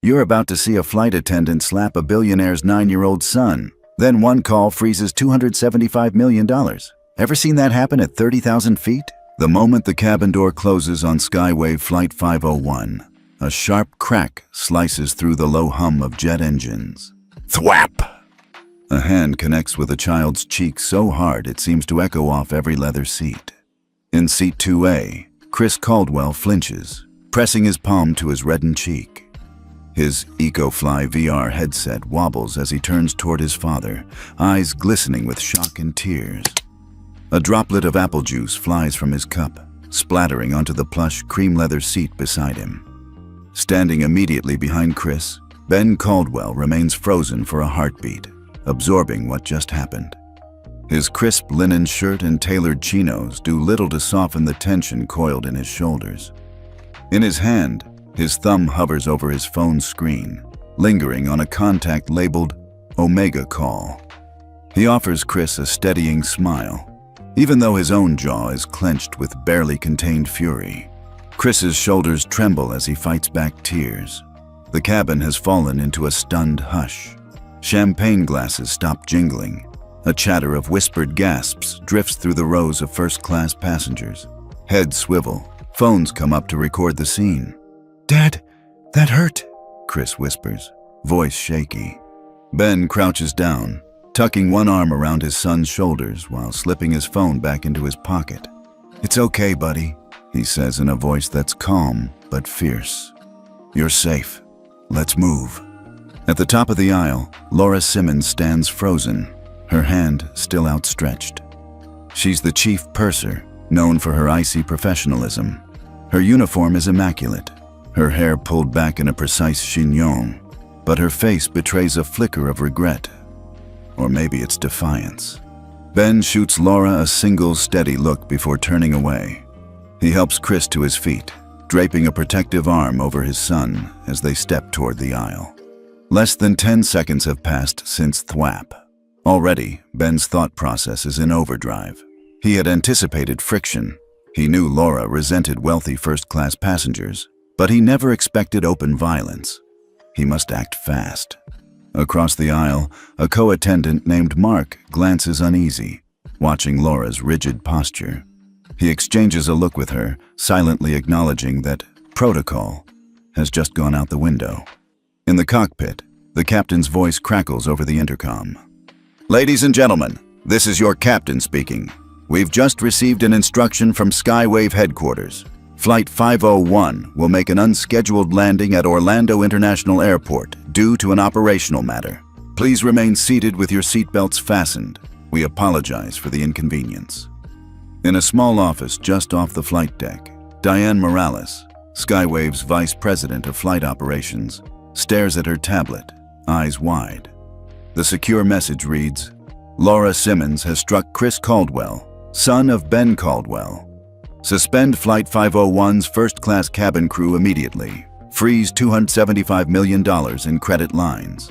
You're about to see a flight attendant slap a billionaire's 9-year-old son. Then one call freezes $275 million. Ever seen that happen at 30,000 feet? The moment the cabin door closes on Skywave Flight 501, a sharp crack slices through the low hum of jet engines. Thwap! A hand connects with a child's cheek so hard it seems to echo off every leather seat. In seat 2A, Chris Caldwell flinches, pressing his palm to his reddened cheek. His EcoFly VR headset wobbles as he turns toward his father, eyes glistening with shock and tears. A droplet of apple juice flies from his cup, splattering onto the plush cream leather seat beside him. Standing immediately behind Chris, Ben Caldwell remains frozen for a heartbeat, absorbing what just happened. His crisp linen shirt and tailored chinos do little to soften the tension coiled in his shoulders. In his hand, his thumb hovers over his phone screen, lingering on a contact labeled Omega Call. He offers Chris a steadying smile, even though his own jaw is clenched with barely contained fury. Chris's shoulders tremble as he fights back tears. The cabin has fallen into a stunned hush. Champagne glasses stop jingling. A chatter of whispered gasps drifts through the rows of first-class passengers. Heads swivel. Phones come up to record the scene. "Dad, that hurt," Chris whispers, voice shaky. Ben crouches down, tucking one arm around his son's shoulders while slipping his phone back into his pocket. "It's okay, buddy," he says in a voice that's calm but fierce. "You're safe. Let's move." At the top of the aisle, Laura Simmons stands frozen, her hand still outstretched. She's the chief purser, known for her icy professionalism. Her uniform is immaculate, her hair pulled back in a precise chignon, but her face betrays a flicker of regret. Or maybe it's defiance. Ben shoots Laura a single steady look before turning away. He helps Chris to his feet, draping a protective arm over his son as they step toward the aisle. Less than 10 seconds have passed since thwap. Already, Ben's thought process is in overdrive. He had anticipated friction. He knew Laura resented wealthy first-class passengers, but he never expected open violence. He must act fast. Across the aisle, a co-attendant named Mark glances uneasy, watching Laura's rigid posture. He exchanges a look with her, silently acknowledging that protocol has just gone out the window. In the cockpit, the captain's voice crackles over the intercom. "Ladies and gentlemen, this is your captain speaking. We've just received an instruction from Skywave headquarters. Flight 501 will make an unscheduled landing at Orlando International Airport due to an operational matter. Please remain seated with your seatbelts fastened. We apologize for the inconvenience." In a small office just off the flight deck, Diane Morales, Skywave's vice president of flight operations, stares at her tablet, eyes wide. The secure message reads, "Laura Simmons has struck Chris Caldwell, son of Ben Caldwell. Suspend Flight 501's first-class cabin crew immediately. Freeze $275 million in credit lines."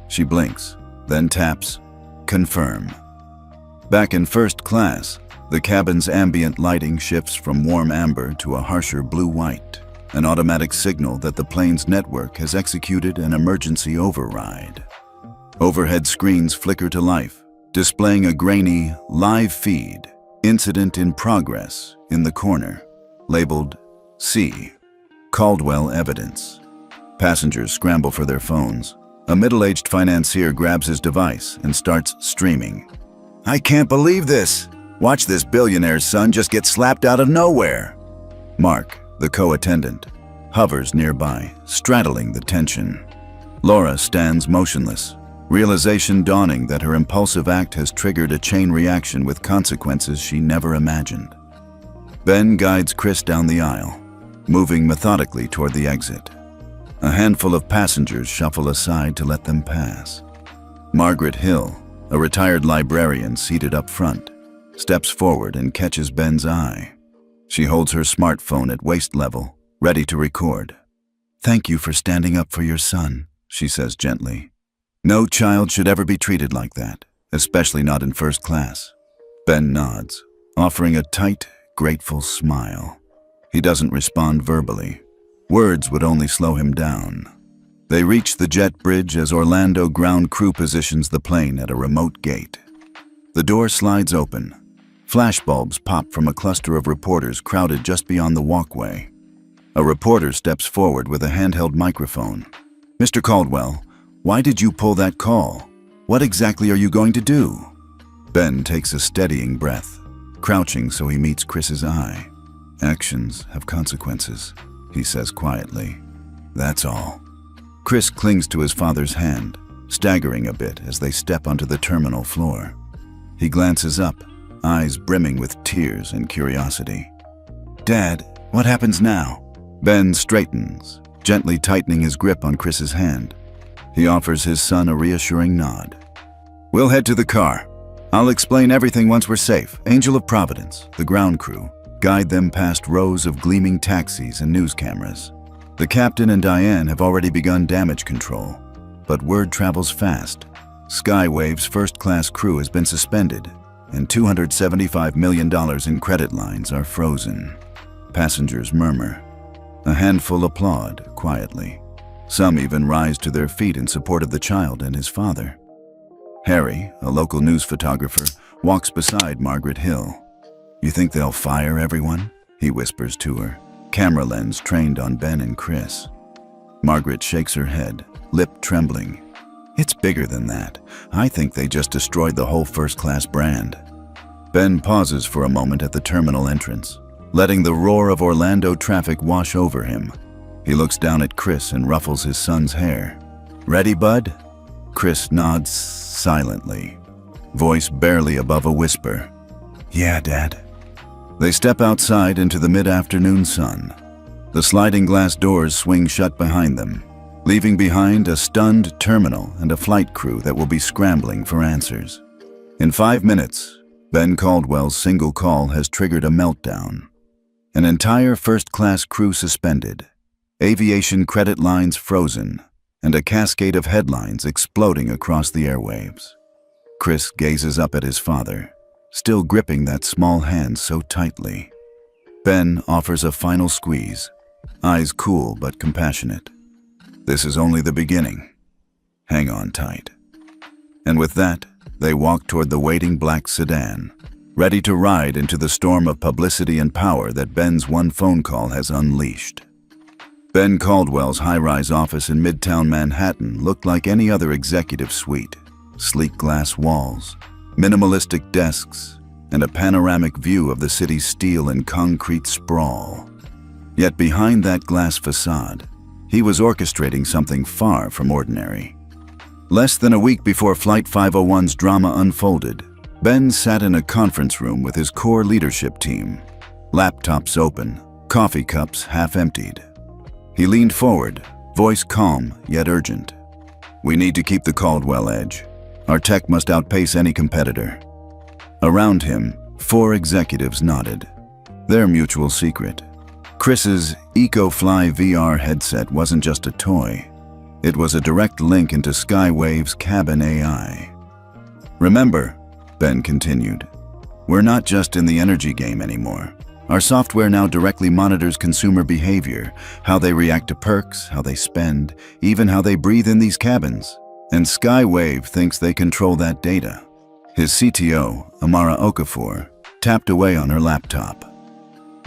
She blinks, then taps, "Confirm." Back in first class, the cabin's ambient lighting shifts from warm amber to a harsher blue-white, an automatic signal that the plane's network has executed an emergency override. Overhead screens flicker to life, displaying a grainy, live feed, "Incident in progress," in the corner, labeled C. Caldwell Evidence. Passengers scramble for their phones. A middle-aged financier grabs his device and starts streaming. "I can't believe this! Watch this billionaire's son just get slapped out of nowhere!" Mark, the co-attendant, hovers nearby, straddling the tension. Laura stands motionless, realization dawning that her impulsive act has triggered a chain reaction with consequences she never imagined. Ben guides Chris down the aisle, moving methodically toward the exit. A handful of passengers shuffle aside to let them pass. Margaret Hill, a retired librarian seated up front, steps forward and catches Ben's eye. She holds her smartphone at waist level, ready to record. "Thank you for standing up for your son," she says gently. "No child should ever be treated like that, especially not in first class." Ben nods, offering a tight, grateful smile. He doesn't respond verbally. Words would only slow him down. They reach the jet bridge as Orlando ground crew positions the plane at a remote gate. The door slides open. Flashbulbs pop from a cluster of reporters crowded just beyond the walkway. A reporter steps forward with a handheld microphone. "Mr. Caldwell, why did you pull that call? What exactly are you going to do?" Ben takes a steadying breath, crouching so he meets Chris's eye. "Actions have consequences," he says quietly. "That's all." Chris clings to his father's hand, staggering a bit as they step onto the terminal floor. He glances up, eyes brimming with tears and curiosity. "Dad, what happens now?" Ben straightens, gently tightening his grip on Chris's hand. He offers his son a reassuring nod. "We'll head to the car. I'll explain everything once we're safe. Angel of Providence, the ground crew, guide them past rows of gleaming taxis and news cameras. The captain and Diane have already begun damage control, but word travels fast. Skywave's first-class crew has been suspended, and $275 million in credit lines are frozen. Passengers murmur. A handful applaud quietly. Some even rise to their feet in support of the child and his father. Harry, a local news photographer, walks beside Margaret Hill. "You think they'll fire everyone?" he whispers to her, camera lens trained on Ben and Chris. Margaret shakes her head, lip trembling. "It's bigger than that. I think they just destroyed the whole first-class brand." Ben pauses for a moment at the terminal entrance, letting the roar of Orlando traffic wash over him. He looks down at Chris and ruffles his son's hair. "Ready, bud?" Chris nods silently, voice barely above a whisper. "Yeah, Dad." They step outside into the mid-afternoon sun. The sliding glass doors swing shut behind them, leaving behind a stunned terminal and a flight crew that will be scrambling for answers. In 5 minutes, Ben Caldwell's single call has triggered a meltdown. An entire first-class crew suspended, aviation credit lines frozen, and a cascade of headlines exploding across the airwaves. Chris gazes up at his father, still gripping that small hand so tightly. Ben offers a final squeeze, eyes cool but compassionate. "This is only the beginning. Hang on tight." And with that, they walk toward the waiting black sedan, ready to ride into the storm of publicity and power that Ben's one phone call has unleashed. Ben Caldwell's high-rise office in Midtown Manhattan looked like any other executive suite. Sleek glass walls, minimalistic desks, and a panoramic view of the city's steel and concrete sprawl. Yet behind that glass facade, he was orchestrating something far from ordinary. Less than a week before Flight 501's drama unfolded, Ben sat in a conference room with his core leadership team, laptops open, coffee cups half emptied. He leaned forward, voice calm yet urgent. "We need to keep the Caldwell edge. Our tech must outpace any competitor." Around him, 4 executives nodded. Their mutual secret. Chris's EcoFly VR headset wasn't just a toy. It was a direct link into Skywave's cabin AI. "Remember," Ben continued, "we're not just in the energy game anymore. Our software now directly monitors consumer behavior, how they react to perks, how they spend, even how they breathe in these cabins. And Skywave thinks they control that data." His CTO, Amara Okafor, tapped away on her laptop.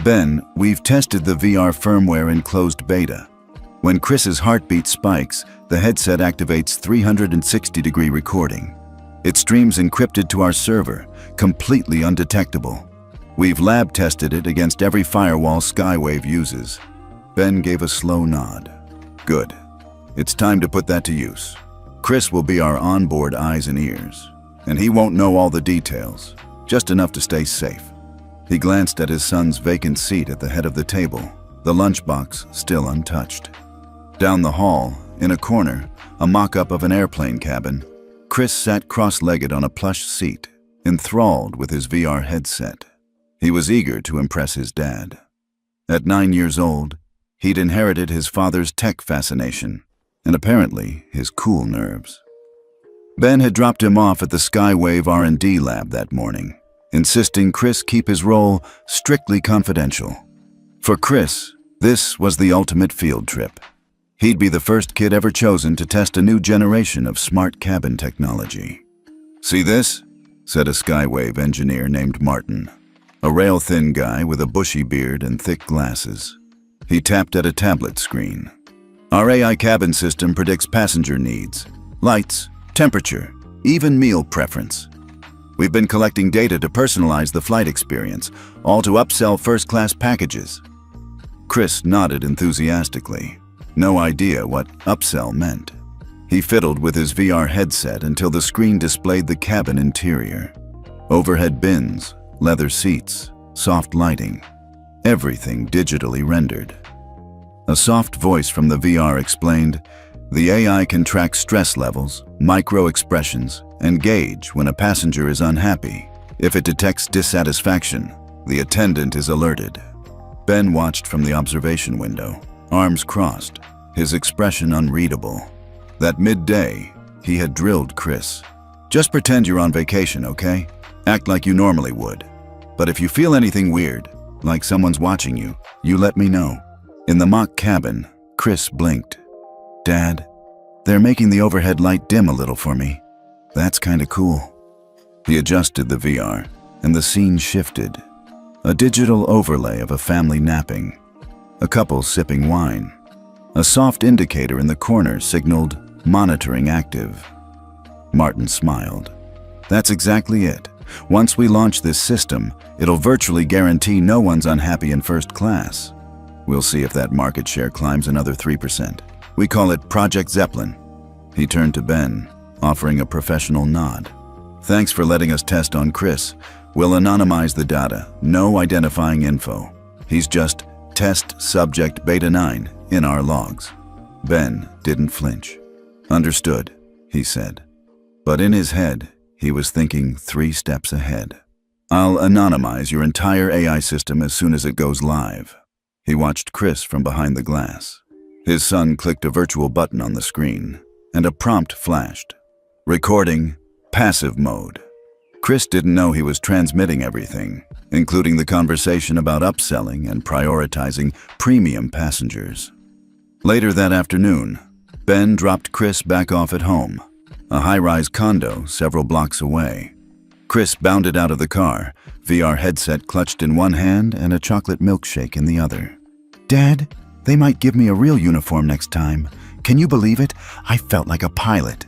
"Ben, we've tested the VR firmware in closed beta. When Chris's heartbeat spikes, the headset activates 360-degree recording. It streams encrypted to our server, completely undetectable. We've lab tested it against every firewall Skywave uses." Ben gave a slow nod. "Good. It's time to put that to use. Chris will be our onboard eyes and ears, and he won't know all the details, just enough to stay safe." He glanced at his son's vacant seat at the head of the table, the lunchbox still untouched. Down the hall, in a corner, a mock-up of an airplane cabin, Chris sat cross-legged on a plush seat, enthralled with his VR headset. He was eager to impress his dad. At 9 years old, he'd inherited his father's tech fascination, and apparently his cool nerves. Ben had dropped him off at the Skywave R&D lab that morning, insisting Chris keep his role strictly confidential. For Chris, this was the ultimate field trip. He'd be the first kid ever chosen to test a new generation of smart cabin technology. "See this?" said a Skywave engineer named Martin, a rail-thin guy with a bushy beard and thick glasses. He tapped at a tablet screen. "Our AI cabin system predicts passenger needs, lights, temperature, even meal preference. We've been collecting data to personalize the flight experience, all to upsell first-class packages." Chris nodded enthusiastically, no idea what upsell meant. He fiddled with his VR headset until the screen displayed the cabin interior. Overhead bins, leather seats, soft lighting, everything digitally rendered. A soft voice from the VR explained, "The AI can track stress levels, micro-expressions, and gauge when a passenger is unhappy. If it detects dissatisfaction, the attendant is alerted." Ben watched from the observation window, arms crossed, his expression unreadable. That midday, he had drilled Chris. "Just pretend you're on vacation, okay? Act like you normally would. But if you feel anything weird, like someone's watching you, you let me know." In the mock cabin, Chris blinked. "Dad, they're making the overhead light dim a little for me. That's kinda cool." He adjusted the VR, and the scene shifted. A digital overlay of a family napping, a couple sipping wine. A soft indicator in the corner signaled monitoring active. Martin smiled. "That's exactly it. Once we launch this system, it'll virtually guarantee no one's unhappy in first class. We'll see if that market share climbs another 3%. We call it Project Zeppelin." He turned to Ben, offering a professional nod. "Thanks for letting us test on Chris. We'll anonymize the data, no identifying info. He's just test subject beta 9 in our logs." Ben didn't flinch. "Understood," he said. But in his head, he was thinking 3 steps ahead. "I'll anonymize your entire AI system as soon as it goes live." He watched Chris from behind the glass. His son clicked a virtual button on the screen, and a prompt flashed. "Recording, passive mode." Chris didn't know he was transmitting everything, including the conversation about upselling and prioritizing premium passengers. Later that afternoon, Ben dropped Chris back off at home, a high-rise condo several blocks away. Chris bounded out of the car, VR headset clutched in one hand and a chocolate milkshake in the other. "Dad, they might give me a real uniform next time. Can you believe it? I felt like a pilot."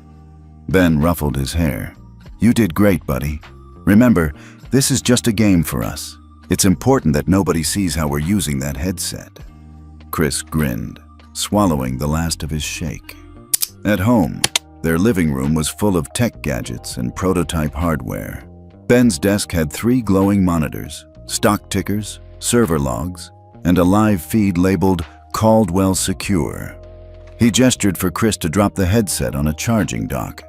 Ben ruffled his hair. "You did great, buddy. Remember, this is just a game for us. It's important that nobody sees how we're using that headset." Chris grinned, swallowing the last of his shake. At home, their living room was full of tech gadgets and prototype hardware. Ben's desk had 3 glowing monitors, stock tickers, server logs, and a live feed labeled Caldwell Secure. He gestured for Chris to drop the headset on a charging dock.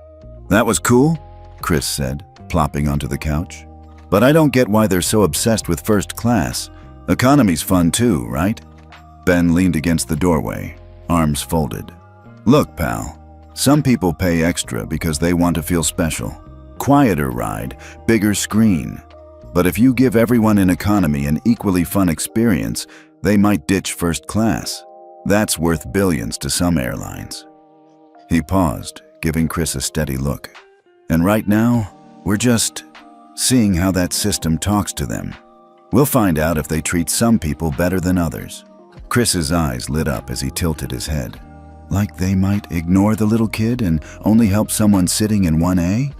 "That was cool," Chris said, plopping onto the couch. "But I don't get why they're so obsessed with first class. Economy's fun too, right?" Ben leaned against the doorway, arms folded. "Look, pal, some people pay extra because they want to feel special. Quieter ride, bigger screen. But if you give everyone in economy an equally fun experience, they might ditch first class. That's worth billions to some airlines." He paused, giving Chris a steady look. "And right now, we're just seeing how that system talks to them. We'll find out if they treat some people better than others." Chris's eyes lit up as he tilted his head. "Like they might ignore the little kid and only help someone sitting in 1A?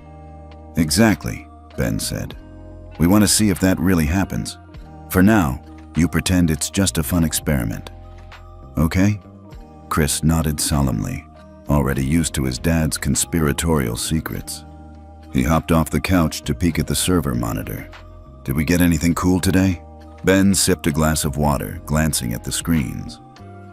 "Exactly," Ben said. "We want to see if that really happens. For now, you pretend it's just a fun experiment. Okay?" Chris nodded solemnly, already used to his dad's conspiratorial secrets. He hopped off the couch to peek at the server monitor. "Did we get anything cool today?" Ben sipped a glass of water, glancing at the screens.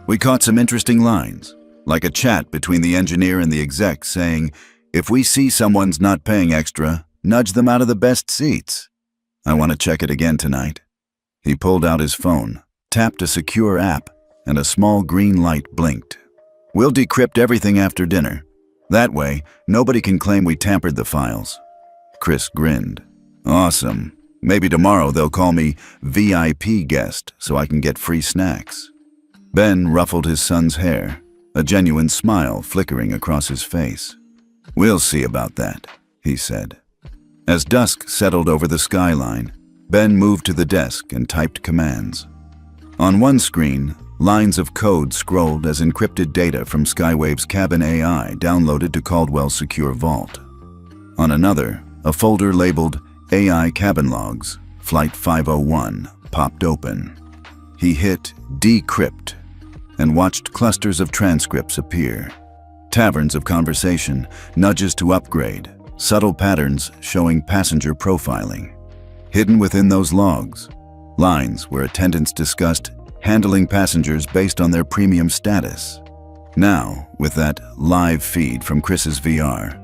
"We caught some interesting lines, like a chat between the engineer and the exec saying, 'If we see someone's not paying extra, nudge them out of the best seats.' I want to check it again tonight." He pulled out his phone, tapped a secure app, and a small green light blinked. "We'll decrypt everything after dinner. That way, nobody can claim we tampered the files." Chris grinned. "Awesome. Maybe tomorrow they'll call me VIP guest so I can get free snacks." Ben ruffled his son's hair, a genuine smile flickering across his face. "We'll see about that," he said. As dusk settled over the skyline, Ben moved to the desk and typed commands. On one screen, lines of code scrolled as encrypted data from Skywave's cabin AI downloaded to Caldwell's secure vault. On another, a folder labeled AI Cabin Logs, Flight 501, popped open. He hit Decrypt and watched clusters of transcripts appear. Taverns of conversation, nudges to upgrade, subtle patterns showing passenger profiling. Hidden within those logs, lines where attendants discussed handling passengers based on their premium status. Now, with that live feed from Chris's VR,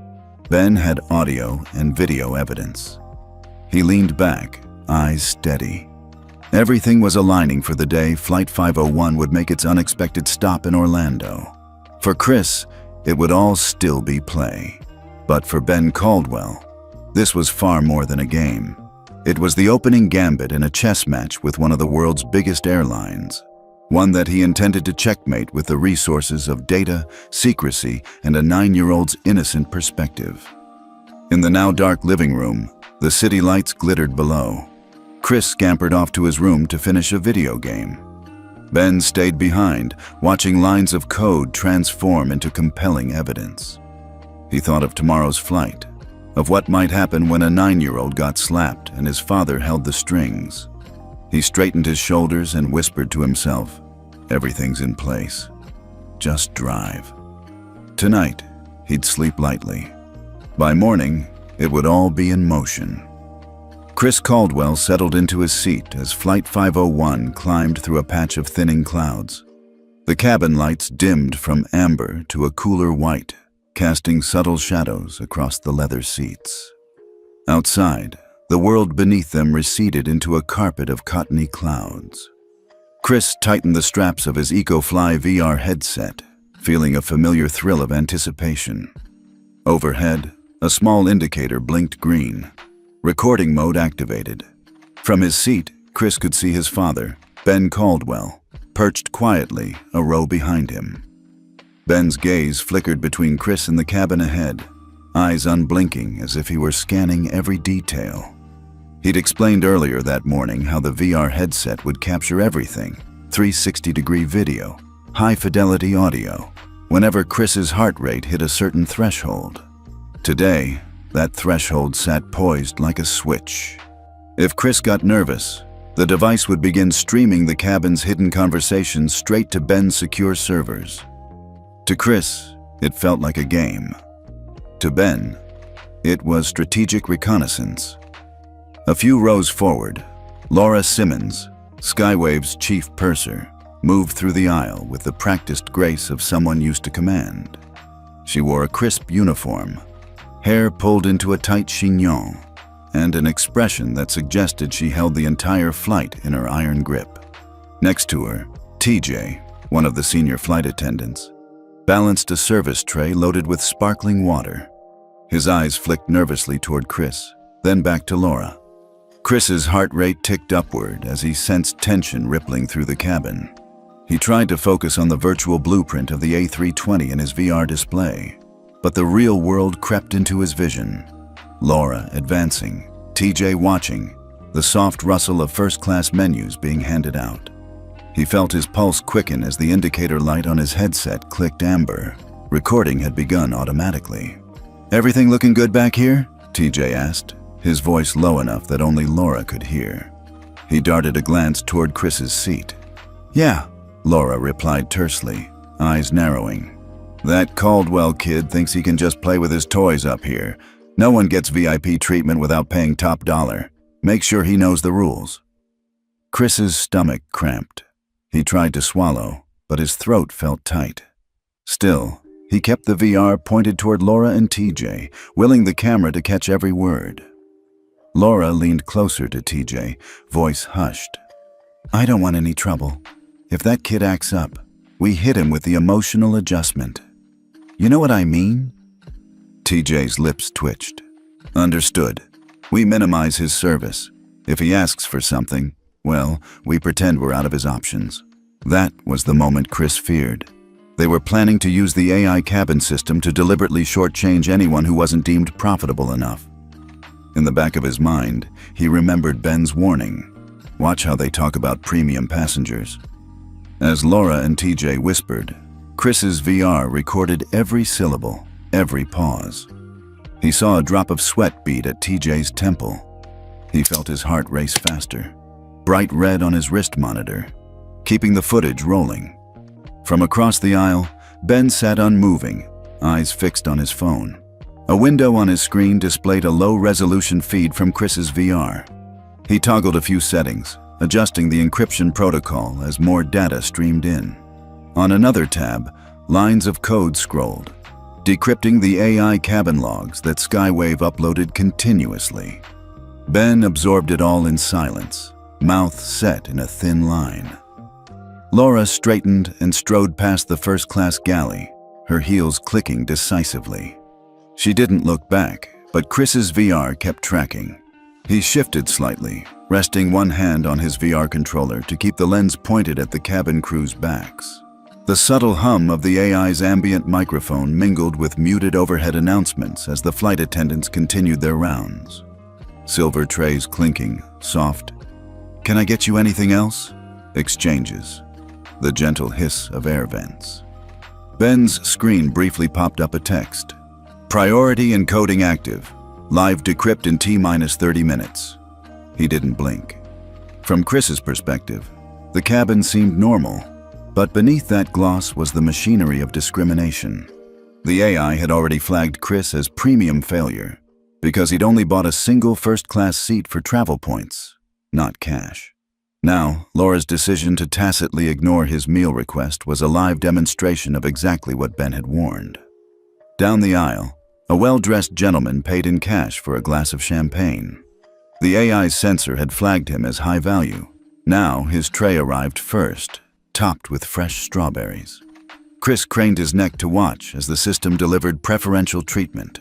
Ben had audio and video evidence. He leaned back, eyes steady. Everything was aligning for the day Flight 501 would make its unexpected stop in Orlando. For Chris, it would all still be play. But for Ben Caldwell, this was far more than a game. It was the opening gambit in a chess match with one of the world's biggest airlines, one that he intended to checkmate with the resources of data, secrecy, and a 9-year-old's innocent perspective. In the now dark living room, the city lights glittered below. Chris scampered off to his room to finish a video game. Ben stayed behind, watching lines of code transform into compelling evidence. He thought of tomorrow's flight, of what might happen when a 9-year-old got slapped and his father held the strings. He straightened his shoulders and whispered to himself, "Everything's in place. Just drive." Tonight, he'd sleep lightly. By morning, it would all be in motion. Chris Caldwell settled into his seat as Flight 501 climbed through a patch of thinning clouds. The cabin lights dimmed from amber to a cooler white, casting subtle shadows across the leather seats. Outside, the world beneath them receded into a carpet of cottony clouds. Chris tightened the straps of his EcoFly VR headset, feeling a familiar thrill of anticipation. Overhead, a small indicator blinked green. Recording mode activated. From his seat, Chris could see his father, Ben Caldwell, perched quietly a row behind him. Ben's gaze flickered between Chris and the cabin ahead, eyes unblinking as if he were scanning every detail. He'd explained earlier that morning how the VR headset would capture everything, 360-degree video, high-fidelity audio, whenever Chris's heart rate hit a certain threshold. Today, that threshold sat poised like a switch. If Chris got nervous, the device would begin streaming the cabin's hidden conversations straight to Ben's secure servers. To Chris, it felt like a game. To Ben, it was strategic reconnaissance. A few rows forward, Laura Simmons, Skywave's chief purser, moved through the aisle with the practiced grace of someone used to command. She wore a crisp uniform, hair pulled into a tight chignon, and an expression that suggested she held the entire flight in her iron grip. Next to her, TJ, one of the senior flight attendants, balanced a service tray loaded with sparkling water. His eyes flicked nervously toward Chris, then back to Laura. Chris's heart rate ticked upward as he sensed tension rippling through the cabin. He tried to focus on the virtual blueprint of the A320 in his VR display, but the real world crept into his vision. Laura advancing, TJ watching, the soft rustle of first-class menus being handed out. He felt his pulse quicken as the indicator light on his headset clicked amber. Recording had begun automatically. "Everything looking good back here?" TJ asked, his voice low enough that only Laura could hear. He darted a glance toward Chris's seat. "Yeah," Laura replied tersely, eyes narrowing. "That Caldwell kid thinks he can just play with his toys up here. No one gets VIP treatment without paying top dollar. Make sure he knows the rules." Chris's stomach cramped. He tried to swallow, but his throat felt tight. Still, he kept the VR pointed toward Laura and TJ, willing the camera to catch every word. Laura leaned closer to TJ, voice hushed. "I don't want any trouble. If that kid acts up, we hit him with the emotional adjustment. You know what I mean?" TJ's lips twitched. "Understood. We minimize his service. If he asks for something, well, we pretend we're out of his options." That was the moment Chris feared. They were planning to use the AI cabin system to deliberately shortchange anyone who wasn't deemed profitable enough. In the back of his mind, he remembered Ben's warning. Watch how they talk about premium passengers. As Laura and TJ whispered, Chris's VR recorded every syllable, every pause. He saw a drop of sweat bead at TJ's temple. He felt his heart race faster, bright red on his wrist monitor, keeping the footage rolling. From across the aisle, Ben sat unmoving, eyes fixed on his phone. A window on his screen displayed a low-resolution feed from Chris's VR. He toggled a few settings, adjusting the encryption protocol as more data streamed in. On another tab, lines of code scrolled, decrypting the AI cabin logs that Skywave uploaded continuously. Ben absorbed it all in silence, mouth set in a thin line. Laura straightened and strode past the first-class galley, her heels clicking decisively. She didn't look back, but Chris's VR kept tracking. He shifted slightly, resting one hand on his VR controller to keep the lens pointed at the cabin crew's backs. The subtle hum of the AI's ambient microphone mingled with muted overhead announcements as the flight attendants continued their rounds. Silver trays clinking, soft. "Can I get you anything else?" Exchanges. The gentle hiss of air vents. Ben's screen briefly popped up a text. "Priority encoding active. Live decrypt in T-30 minutes." He didn't blink. From Chris's perspective, the cabin seemed normal, but beneath that gloss was the machinery of discrimination. The AI had already flagged Chris as premium failure because he'd only bought a single first-class seat for travel points, not cash. Now, Laura's decision to tacitly ignore his meal request was a live demonstration of exactly what Ben had warned. Down the aisle, a well-dressed gentleman paid in cash for a glass of champagne. The AI's sensor had flagged him as high value. Now his tray arrived first, topped with fresh strawberries. Chris craned his neck to watch as the system delivered preferential treatment.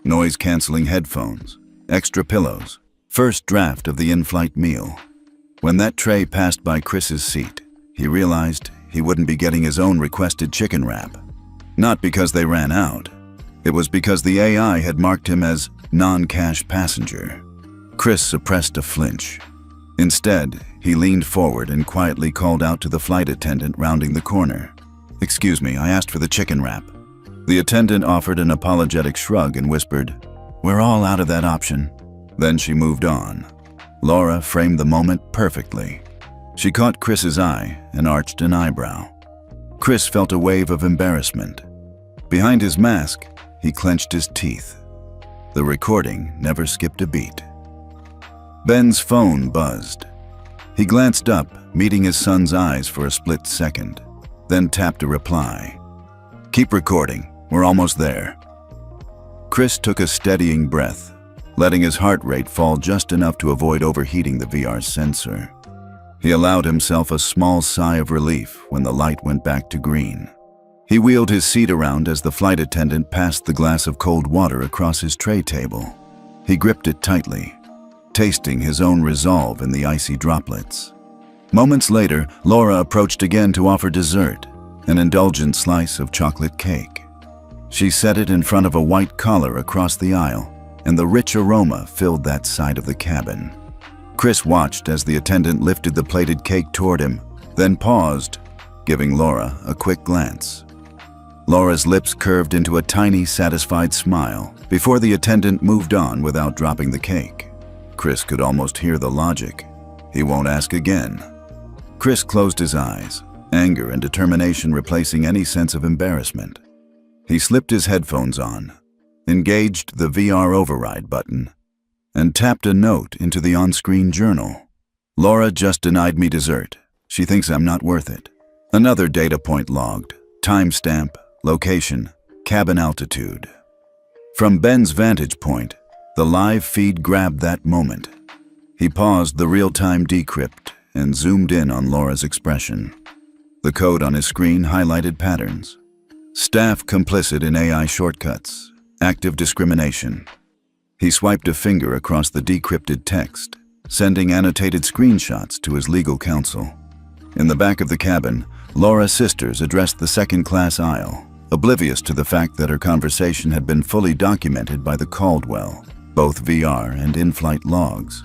Noise-canceling headphones, extra pillows, first draft of the in-flight meal. When that tray passed by Chris's seat, he realized he wouldn't be getting his own requested chicken wrap. Not because they ran out. It was because the AI had marked him as non-cash passenger. Chris suppressed a flinch. Instead, he leaned forward and quietly called out to the flight attendant rounding the corner. "Excuse me, I asked for the chicken wrap." The attendant offered an apologetic shrug and whispered, "We're all out of that option." Then she moved on. Laura framed the moment perfectly. She caught Chris's eye and arched an eyebrow. Chris felt a wave of embarrassment. Behind his mask, he clenched his teeth. The recording never skipped a beat. Ben's phone buzzed. He glanced up, meeting his son's eyes for a split second, then tapped a reply. "Keep recording. We're almost there." Chris took a steadying breath, letting his heart rate fall just enough to avoid overheating the VR's sensor. He allowed himself a small sigh of relief when the light went back to green. He wheeled his seat around as the flight attendant passed the glass of cold water across his tray table. He gripped it tightly, tasting his own resolve in the icy droplets. Moments later, Laura approached again to offer dessert, an indulgent slice of chocolate cake. She set it in front of a white collar across the aisle, and the rich aroma filled that side of the cabin. Chris watched as the attendant lifted the plated cake toward him, then paused, giving Laura a quick glance. Laura's lips curved into a tiny, satisfied smile before the attendant moved on without dropping the cake. Chris could almost hear the logic. He won't ask again. Chris closed his eyes, anger and determination replacing any sense of embarrassment. He slipped his headphones on, engaged the VR override button, and tapped a note into the on-screen journal. "Laura just denied me dessert. She thinks I'm not worth it." Another data point logged, timestamp, location, cabin altitude. From Ben's vantage point, the live feed grabbed that moment. He paused the real-time decrypt and zoomed in on Laura's expression. The code on his screen highlighted patterns. Staff complicit in AI shortcuts, active discrimination. He swiped a finger across the decrypted text, sending annotated screenshots to his legal counsel. In the back of the cabin, Laura's sisters addressed the second-class aisle, oblivious to the fact that her conversation had been fully documented by the Caldwell, both VR and in-flight logs.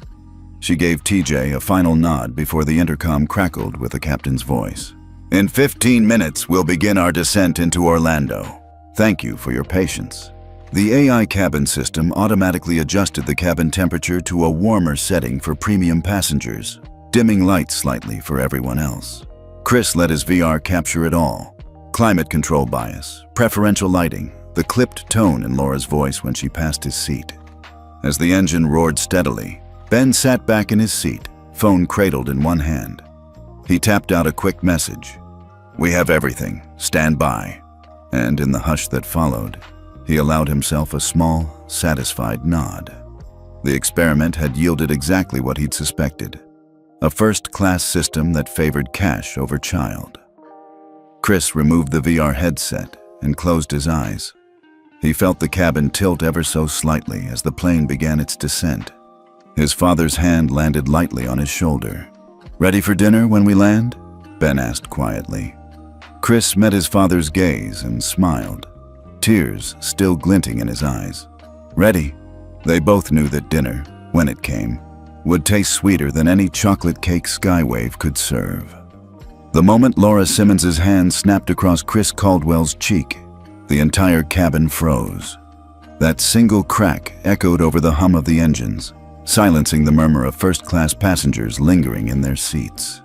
She gave TJ a final nod before the intercom crackled with the captain's voice. "In 15 minutes, we'll begin our descent into Orlando. Thank you for your patience." The AI cabin system automatically adjusted the cabin temperature to a warmer setting for premium passengers, dimming lights slightly for everyone else. Chris let his VR capture it all. Climate control bias, preferential lighting, the clipped tone in Laura's voice when she passed his seat. As the engine roared steadily, Ben sat back in his seat, phone cradled in one hand. He tapped out a quick message. "We have everything. Stand by." And in the hush that followed, he allowed himself a small, satisfied nod. The experiment had yielded exactly what he'd suspected. A first-class system that favored cash over child. Chris removed the VR headset and closed his eyes. He felt the cabin tilt ever so slightly as the plane began its descent. His father's hand landed lightly on his shoulder. "Ready for dinner when we land?" Ben asked quietly. Chris met his father's gaze and smiled, tears still glinting in his eyes. "Ready." They both knew that dinner, when it came, would taste sweeter than any chocolate cake Skywave could serve. The moment Laura Simmons's hand snapped across Chris Caldwell's cheek, the entire cabin froze. That single crack echoed over the hum of the engines, silencing the murmur of first-class passengers lingering in their seats.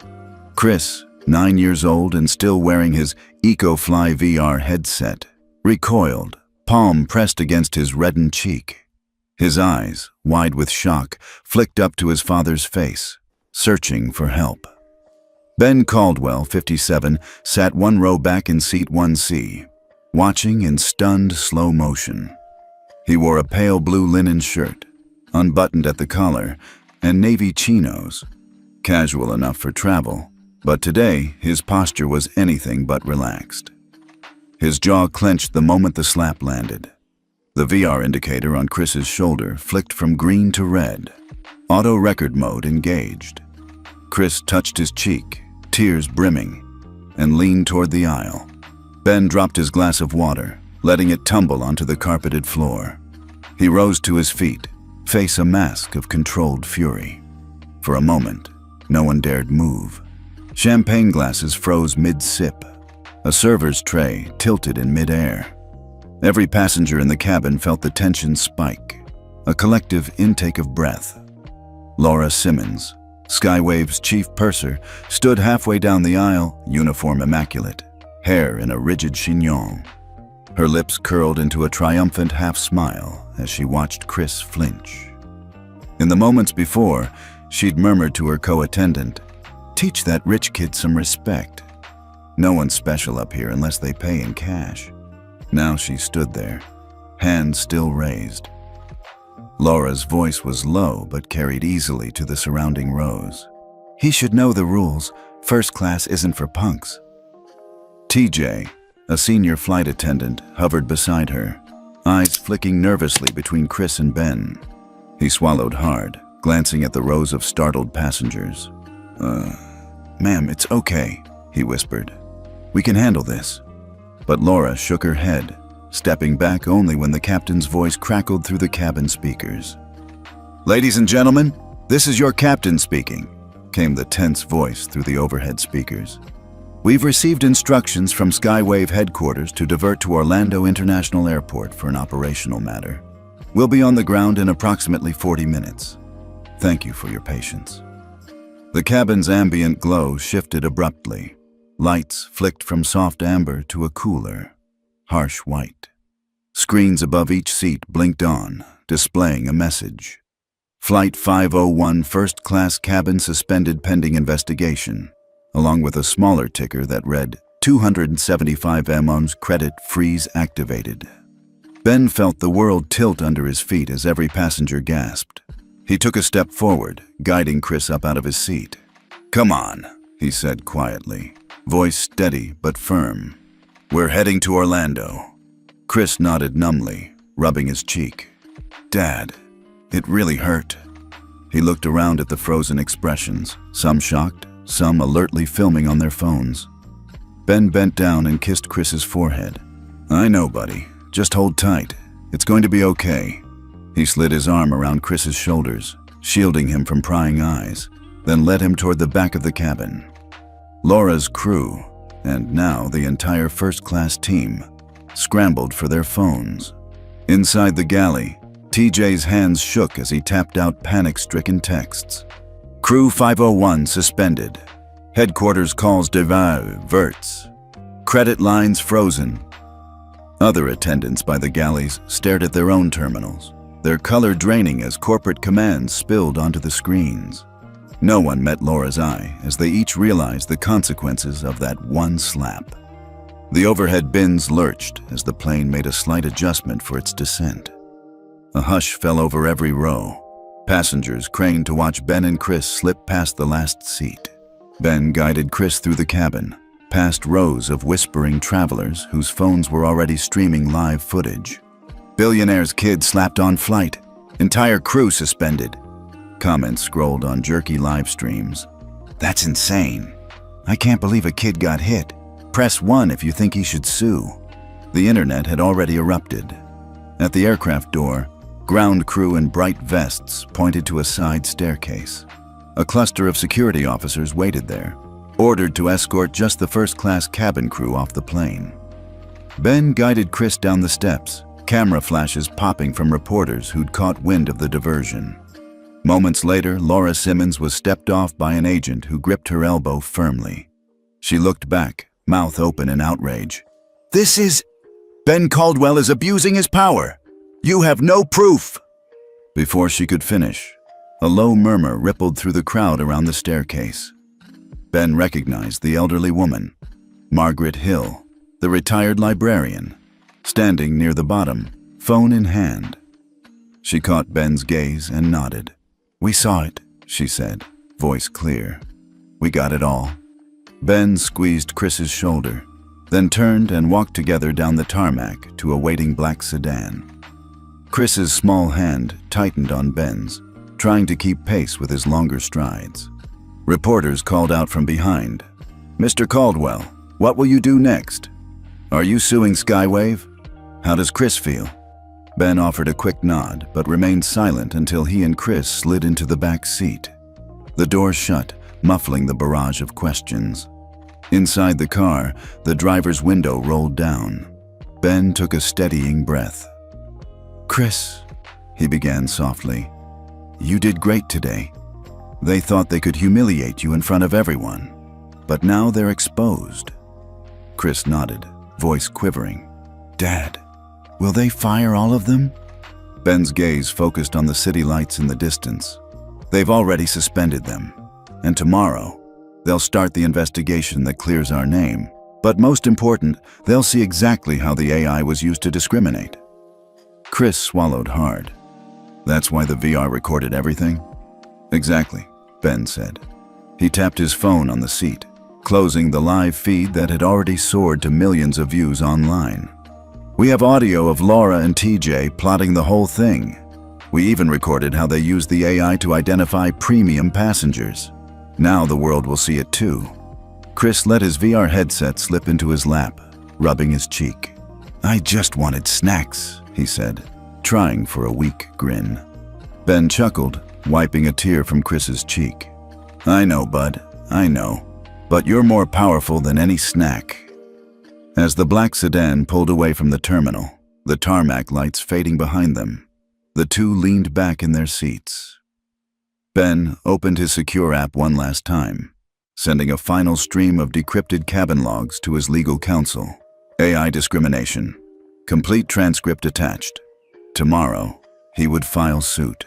Chris, 9 years old and still wearing his EcoFly VR headset, recoiled, palm pressed against his reddened cheek. His eyes, wide with shock, flicked up to his father's face, searching for help. Ben Caldwell, 57, sat one row back in seat 1C, watching in stunned slow motion. He wore a pale blue linen shirt, unbuttoned at the collar, and navy chinos, casual enough for travel, but today his posture was anything but relaxed. His jaw clenched the moment the slap landed. The VR indicator on Chris's shoulder flicked from green to red. Auto record mode engaged. Chris touched his cheek, tears brimming, and leaned toward the aisle. Ben dropped his glass of water, letting it tumble onto the carpeted floor. He rose to his feet, face a mask of controlled fury. For a moment, no one dared move. Champagne glasses froze mid-sip. A server's tray tilted in mid-air. Every passenger in the cabin felt the tension spike, a collective intake of breath. Laura Simmons, Skywave's chief purser, stood halfway down the aisle, uniform immaculate, hair in a rigid chignon. Her lips curled into a triumphant half-smile as she watched Chris flinch. In the moments before, she'd murmured to her co-attendant, "Teach that rich kid some respect. No one's special up here unless they pay in cash." Now she stood there, hands still raised. Laura's voice was low but carried easily to the surrounding rows. "He should know the rules. First class isn't for punks." TJ, a senior flight attendant, hovered beside her, eyes flicking nervously between Chris and Ben. He swallowed hard, glancing at the rows of startled passengers. Ma'am, it's okay," he whispered. "We can handle this." But Laura shook her head, stepping back only when the captain's voice crackled through the cabin speakers. "Ladies and gentlemen, this is your captain speaking," came the tense voice through the overhead speakers. "We've received instructions from Skywave headquarters to divert to Orlando International Airport for an operational matter. We'll be on the ground in approximately 40 minutes. Thank you for your patience." The cabin's ambient glow shifted abruptly. Lights flicked from soft amber to a cooler, harsh white. Screens above each seat blinked on, displaying a message. Flight 501 First Class Cabin suspended pending investigation, along with a smaller ticker that read 275 MO's credit freeze activated. Ben felt the world tilt under his feet as every passenger gasped. He took a step forward, guiding Chris up out of his seat. "Come on," he said quietly, voice steady but firm. "We're heading to Orlando." Chris nodded numbly, rubbing his cheek. "Dad, it really hurt." He looked around at the frozen expressions, some shocked, some alertly filming on their phones. Ben bent down and kissed Chris's forehead. "I know, buddy. Just hold tight. It's going to be okay." He slid his arm around Chris's shoulders, shielding him from prying eyes, then led him toward the back of the cabin. Laura's crew, and now the entire first-class team, scrambled for their phones. Inside the galley, TJ's hands shook as he tapped out panic-stricken texts. Crew 501 suspended. Headquarters calls diverts. Credit lines frozen. Other attendants by the galleys stared at their own terminals, their color draining as corporate commands spilled onto the screens. No one met Laura's eye as they each realized the consequences of that one slap. The overhead bins lurched as the plane made a slight adjustment for its descent. A hush fell over every row. Passengers craned to watch Ben and Chris slip past the last seat. Ben guided Chris through the cabin, past rows of whispering travelers whose phones were already streaming live footage. "Billionaire's kid slapped on flight. Entire crew suspended." Comments scrolled on jerky live streams. "That's insane. I can't believe a kid got hit. Press 1 if you think he should sue." The internet had already erupted. At the aircraft door, ground crew in bright vests pointed to a side staircase. A cluster of security officers waited there, ordered to escort just the first-class cabin crew off the plane. Ben guided Chris down the steps, camera flashes popping from reporters who'd caught wind of the diversion. Moments later, Laura Simmons was stepped off by an agent who gripped her elbow firmly. She looked back, mouth open in outrage. "This is... Ben Caldwell is abusing his power. You have no proof." Before she could finish, a low murmur rippled through the crowd around the staircase. Ben recognized the elderly woman, Margaret Hill, the retired librarian, standing near the bottom, phone in hand. She caught Ben's gaze and nodded. "We saw it," she said, voice clear. "We got it all." Ben squeezed Chris's shoulder, then turned and walked together down the tarmac to a waiting black sedan. Chris's small hand tightened on Ben's, trying to keep pace with his longer strides. Reporters called out from behind. "Mr. Caldwell, what will you do next? Are you suing Skywave? How does Chris feel?" Ben offered a quick nod, but remained silent until he and Chris slid into the back seat. The door shut, muffling the barrage of questions. Inside the car, the driver's window rolled down. Ben took a steadying breath. "Chris," he began softly, "you did great today. They thought they could humiliate you in front of everyone, but now they're exposed." Chris nodded, voice quivering. "Dad, will they fire all of them?" Ben's gaze focused on the city lights in the distance. "They've already suspended them, and tomorrow, they'll start the investigation that clears our name. But most important, they'll see exactly how the AI was used to discriminate." Chris swallowed hard. "That's why the VR recorded everything?" "Exactly," Ben said. He tapped his phone on the seat, closing the live feed that had already soared to millions of views online. "We have audio of Laura and TJ plotting the whole thing. We even recorded how they used the AI to identify premium passengers. Now the world will see it too." Chris let his VR headset slip into his lap, rubbing his cheek. "I just wanted snacks," he said, trying for a weak grin. Ben chuckled, wiping a tear from Chris's cheek. "I know, bud, I know. But you're more powerful than any snack." As the black sedan pulled away from the terminal, the tarmac lights fading behind them, the two leaned back in their seats. Ben opened his secure app one last time, sending a final stream of decrypted cabin logs to his legal counsel. AI discrimination. Complete transcript attached. Tomorrow, he would file suit.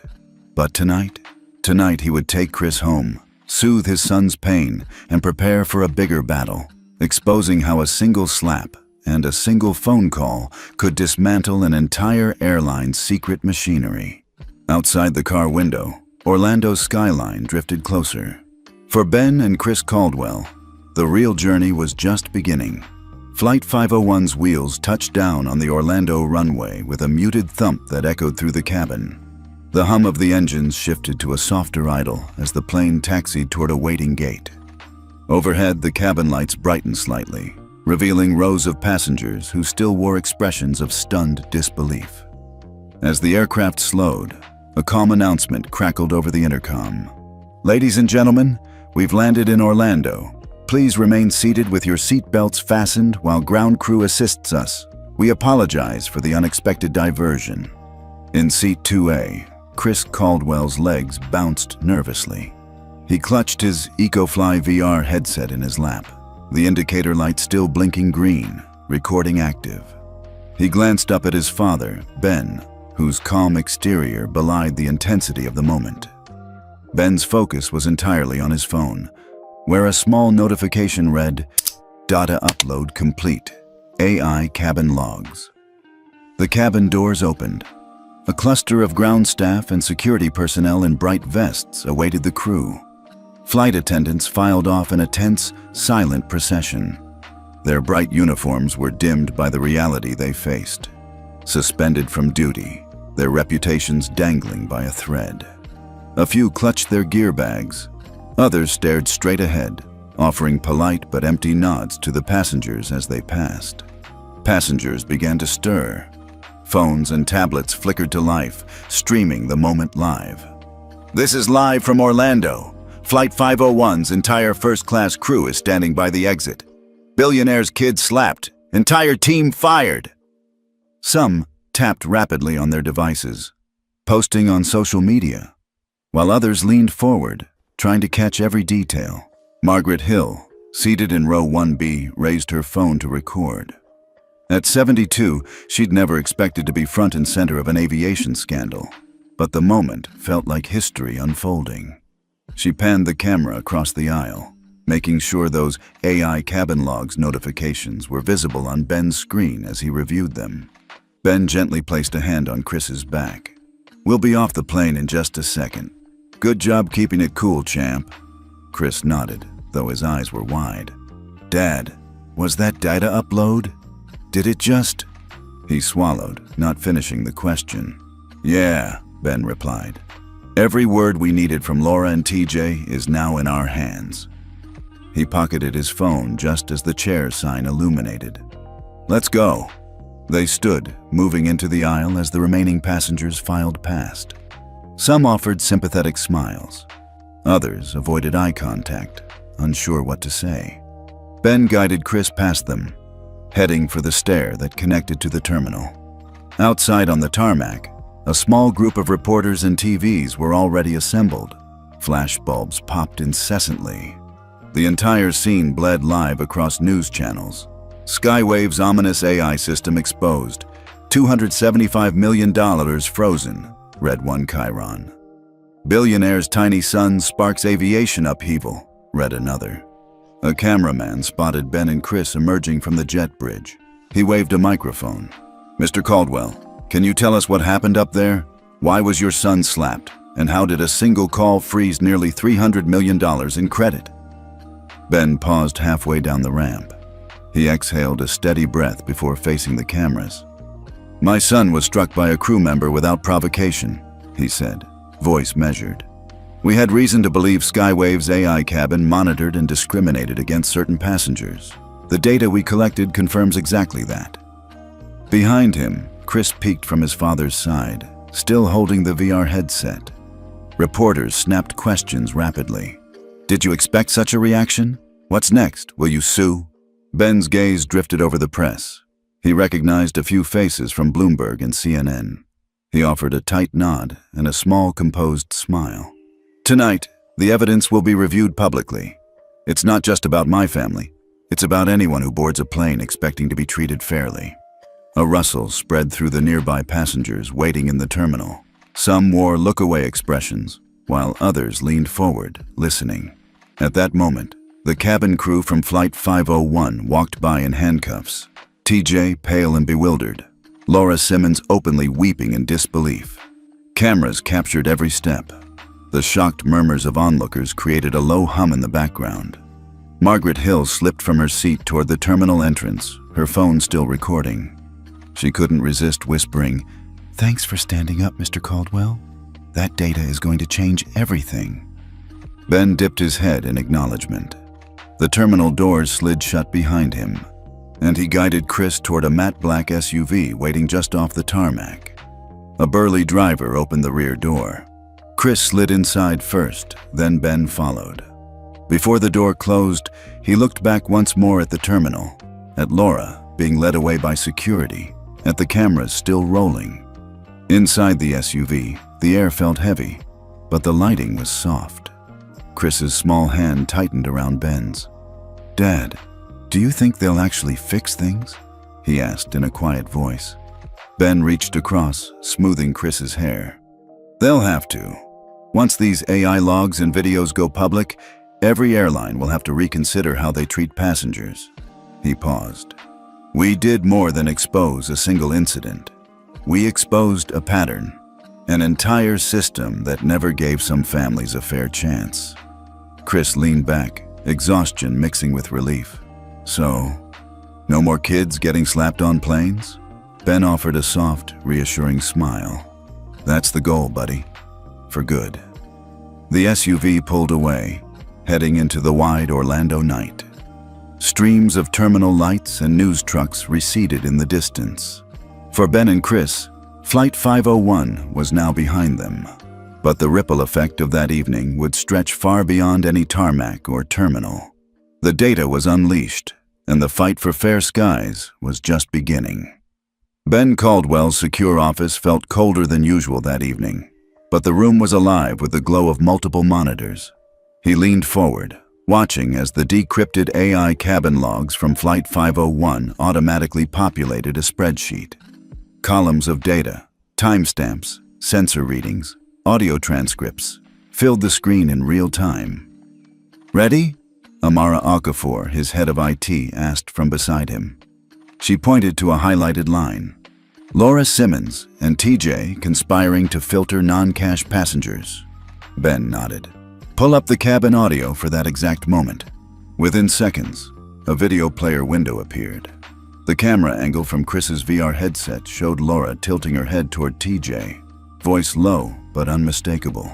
But tonight he would take Chris home, soothe his son's pain, and prepare for a bigger battle, exposing how a single slap and a single phone call could dismantle an entire airline's secret machinery. Outside the car window, Orlando's skyline drifted closer. For Ben and Chris Caldwell, the real journey was just beginning. Flight 501's wheels touched down on the Orlando runway with a muted thump that echoed through the cabin. The hum of the engines shifted to a softer idle as the plane taxied toward a waiting gate. Overhead, the cabin lights brightened slightly, revealing rows of passengers who still wore expressions of stunned disbelief. As the aircraft slowed, a calm announcement crackled over the intercom. "Ladies and gentlemen, we've landed in Orlando. Please remain seated with your seat belts fastened while ground crew assists us. We apologize for the unexpected diversion." In seat 2A, Chris Caldwell's legs bounced nervously. He clutched his EcoFly VR headset in his lap, the indicator light still blinking green, recording active. He glanced up at his father, Ben, whose calm exterior belied the intensity of the moment. Ben's focus was entirely on his phone, where a small notification read, "Data upload complete. AI cabin logs." The cabin doors opened. A cluster of ground staff and security personnel in bright vests awaited the crew. Flight attendants filed off in a tense, silent procession. Their bright uniforms were dimmed by the reality they faced. Suspended from duty, their reputations dangling by a thread. A few clutched their gear bags. Others stared straight ahead, offering polite but empty nods to the passengers as they passed. Passengers began to stir. Phones and tablets flickered to life, streaming the moment live. "This is live from Orlando. Flight 501's entire first-class crew is standing by the exit. Billionaire's kid slapped. Entire team fired." Some tapped rapidly on their devices, posting on social media, while others leaned forward, trying to catch every detail. Margaret Hill, seated in row 1B, raised her phone to record. At 72, she'd never expected to be front and center of an aviation scandal, but the moment felt like history unfolding. She panned the camera across the aisle, making sure those AI cabin logs notifications were visible on Ben's screen as he reviewed them. Ben gently placed a hand on Chris's back. "We'll be off the plane in just a second. Good job keeping it cool, champ." Chris nodded, though his eyes were wide. "Dad, was that data upload? Did it just—" He swallowed, not finishing the question. "Yeah," Ben replied. "Every word we needed from Laura and TJ is now in our hands." He pocketed his phone just as the chair sign illuminated. "Let's go." They stood, moving into the aisle as the remaining passengers filed past. Some offered sympathetic smiles. Others avoided eye contact, unsure what to say. Ben guided Chris past them, heading for the stair that connected to the terminal. Outside on the tarmac, a small group of reporters and TVs were already assembled. Flashbulbs popped incessantly. The entire scene bled live across news channels. Skywave's ominous AI system exposed. $275 million frozen, read one chyron. Billionaire's tiny son sparks aviation upheaval, read another. A cameraman spotted Ben and Chris emerging from the jet bridge. He waved a microphone. "Mr. Caldwell, can you tell us what happened up there? Why was your son slapped? And how did a single call freeze nearly $300 million in credit?" Ben paused halfway down the ramp. He exhaled a steady breath before facing the cameras. "My son was struck by a crew member without provocation," he said, voice measured. "We had reason to believe Skywave's AI cabin monitored and discriminated against certain passengers. The data we collected confirms exactly that." Behind him, Chris peeked from his father's side, still holding the VR headset. Reporters snapped questions rapidly. "Did you expect such a reaction? What's next? Will you sue?" Ben's gaze drifted over the press. He recognized a few faces from Bloomberg and CNN. He offered a tight nod and a small, composed smile. "Tonight, the evidence will be reviewed publicly. It's not just about my family. It's about anyone who boards a plane expecting to be treated fairly." A rustle spread through the nearby passengers waiting in the terminal. Some wore look-away expressions, while others leaned forward, listening. At that moment, the cabin crew from Flight 501 walked by in handcuffs. TJ, pale and bewildered. Laura Simmons openly weeping in disbelief. Cameras captured every step. The shocked murmurs of onlookers created a low hum in the background. Margaret Hill slipped from her seat toward the terminal entrance, her phone still recording. She couldn't resist whispering, "Thanks for standing up, Mr. Caldwell. That data is going to change everything." Ben dipped his head in acknowledgement. The terminal doors slid shut behind him. and he guided Chris toward a matte black SUV waiting just off the tarmac. A burly driver opened the rear door. Chris slid inside first, then Ben followed. Before the door closed, he looked back once more at the terminal, at Laura being led away by security, at the cameras still rolling. Inside the SUV, the air felt heavy, but the lighting was soft. Chris's small hand tightened around Ben's. "Dad, do you think they'll actually fix things?" he asked in a quiet voice. Ben reached across, smoothing Chris's hair. "They'll have to. Once these AI logs and videos go public, every airline will have to reconsider how they treat passengers." He paused. "We did more than expose a single incident. We exposed a pattern, an entire system that never gave some families a fair chance." Chris leaned back, exhaustion mixing with relief. "So, no more kids getting slapped on planes?" Ben offered a soft, reassuring smile. "That's the goal, buddy. For good." The SUV pulled away, heading into the wide Orlando night. Streams of terminal lights and news trucks receded in the distance. For Ben and Chris, Flight 501 was now behind them. But the ripple effect of that evening would stretch far beyond any tarmac or terminal. The data was unleashed, and the fight for fair skies was just beginning. Ben Caldwell's secure office felt colder than usual that evening, but the room was alive with the glow of multiple monitors. He leaned forward, watching as the decrypted AI cabin logs from Flight 501 automatically populated a spreadsheet. Columns of data, timestamps, sensor readings, audio transcripts filled the screen in real time. "Ready?" Amara Okafor, his head of IT, asked from beside him. She pointed to a highlighted line. "Laura Simmons and TJ conspiring to filter non-cash passengers." Ben nodded. "Pull up the cabin audio for that exact moment." Within seconds, a video player window appeared. The camera angle from Chris's VR headset showed Laura tilting her head toward TJ, voice low but unmistakable.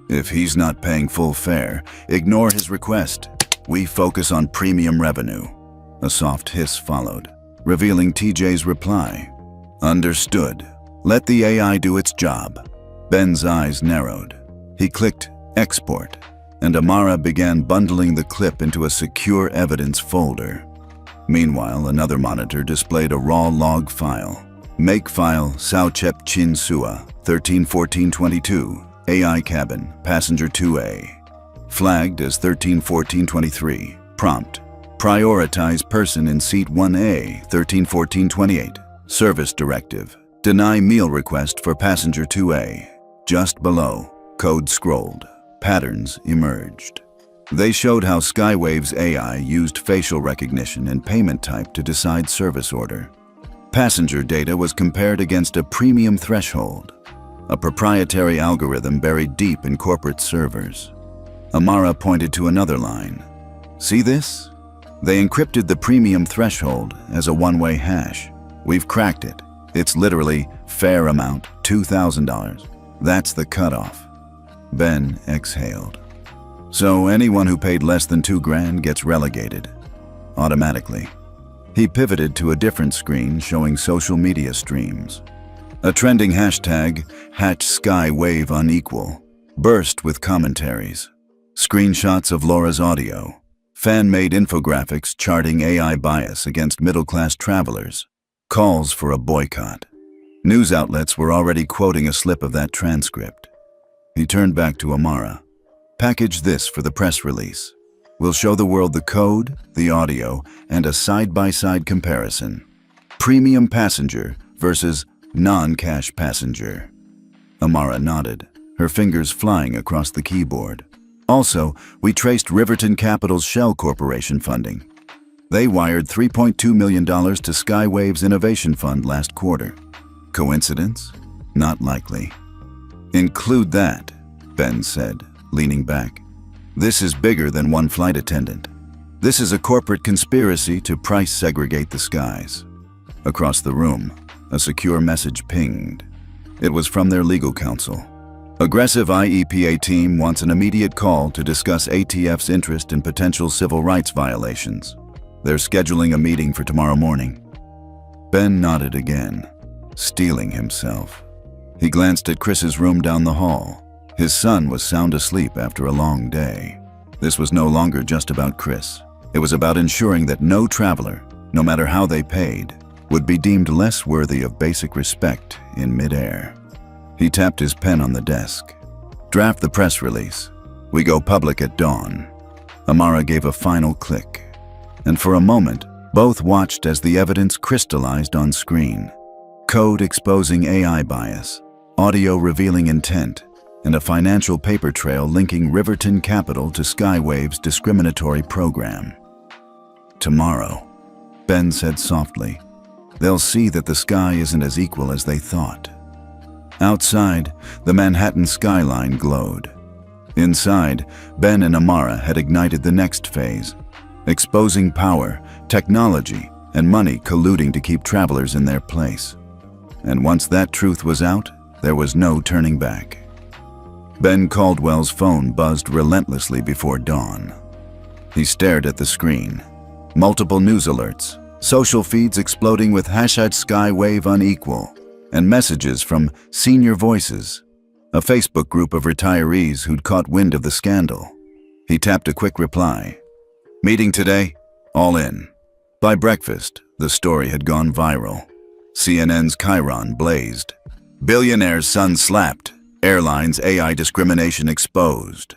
"If he's not paying full fare, ignore his request. We focus on premium revenue." A soft hiss followed, revealing TJ's reply. "Understood. Let the AI do its job." Ben's eyes narrowed. He clicked export, and Amara began bundling the clip into a secure evidence folder. Meanwhile, another monitor displayed a raw log file. Makefile Sauchep Chin Sua, 131422, AI cabin, passenger 2A. Flagged as 131423. Prompt: prioritize person in seat 1A, 131428. Service directive: deny meal request for passenger 2A. Just below, code scrolled. Patterns emerged. They showed how Skywave's AI used facial recognition and payment type to decide service order. Passenger data was compared against a premium threshold, a proprietary algorithm buried deep in corporate servers. Amara pointed to another line. "See this? They encrypted the premium threshold as a one-way hash. We've cracked it. It's literally fair amount, $2,000. That's the cutoff." Ben exhaled. "So anyone who paid less than $2,000 gets relegated automatically." He pivoted to a different screen showing social media streams. A trending hashtag, #SkyWaveUnequal, burst with commentaries. Screenshots of Laura's audio, fan-made infographics charting AI bias against middle-class travelers, calls for a boycott. News outlets were already quoting a slip of that transcript. He turned back to Amara. "Package this for the press release. We'll show the world the code, the audio, and a side-by-side comparison. Premium passenger versus non-cash passenger." Amara nodded, her fingers flying across the keyboard. "Also, we traced Riverton Capital's Shell Corporation funding. They wired $3.2 million to Skywave's Innovation Fund last quarter. Coincidence? Not likely." "Include that," Ben said, leaning back. "This is bigger than one flight attendant. This is a corporate conspiracy to price segregate the skies." Across the room, a secure message pinged. It was from their legal counsel. "Aggressive IEPA team wants an immediate call to discuss ATF's interest in potential civil rights violations. They're scheduling a meeting for tomorrow morning. Ben nodded again, steeling himself. He glanced at Chris's room down the hall. His son was sound asleep after a long day. This was no longer just about Chris. It was about ensuring that no traveler, no matter how they paid, would be deemed less worthy of basic respect in midair. He tapped his pen on the desk. Draft the press release. We go public at dawn. Amara gave a final click. And for a moment, both watched as the evidence crystallized on screen. Code exposing AI bias, audio revealing intent, and a financial paper trail linking Riverton Capital to Skywave's discriminatory program. Tomorrow, Ben said softly, they'll see that the sky isn't as equal as they thought. Outside, the Manhattan skyline glowed. Inside, Ben and Amara had ignited the next phase, exposing power, technology, and money colluding to keep travelers in their place. And once that truth was out, there was no turning back. Ben Caldwell's phone buzzed relentlessly before dawn. He stared at the screen. Multiple news alerts, social feeds exploding with #Skywave unequal, and messages from Senior Voices, a Facebook group of retirees who'd caught wind of the scandal. He tapped a quick reply. Meeting today? All in. By breakfast, the story had gone viral. CNN's Chiron blazed. Billionaire's son slapped. Airlines AI discrimination exposed.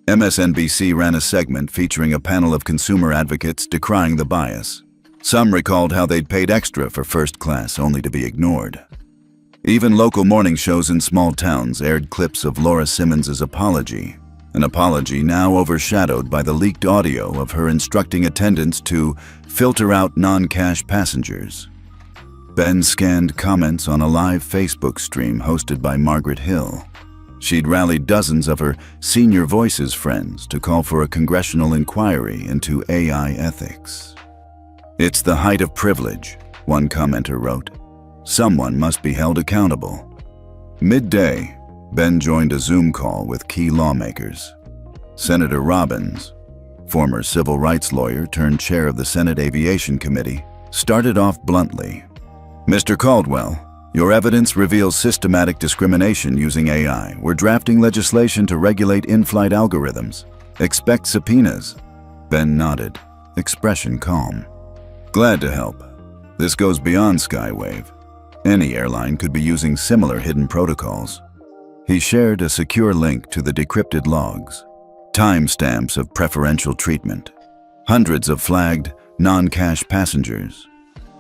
MSNBC ran a segment featuring a panel of consumer advocates decrying the bias. Some recalled how they'd paid extra for first class only to be ignored. Even local morning shows in small towns aired clips of Laura Simmons' apology, an apology now overshadowed by the leaked audio of her instructing attendants to filter out non-cash passengers. Ben scanned comments on a live Facebook stream hosted by Margaret Hill. She'd rallied dozens of her Senior Voices friends to call for a congressional inquiry into AI ethics. It's the height of privilege, one commenter wrote. Someone must be held accountable. Midday, Ben joined a Zoom call with key lawmakers. Senator Robbins, former civil rights lawyer turned chair of the Senate Aviation Committee, started off bluntly. Mr. Caldwell, your evidence reveals systematic discrimination using AI. We're drafting legislation to regulate in-flight algorithms. Expect subpoenas. Ben nodded, expression calm. Glad to help. This goes beyond Skywave. Any airline could be using similar hidden protocols. He shared a secure link to the decrypted logs, timestamps of preferential treatment, hundreds of flagged, non-cash passengers,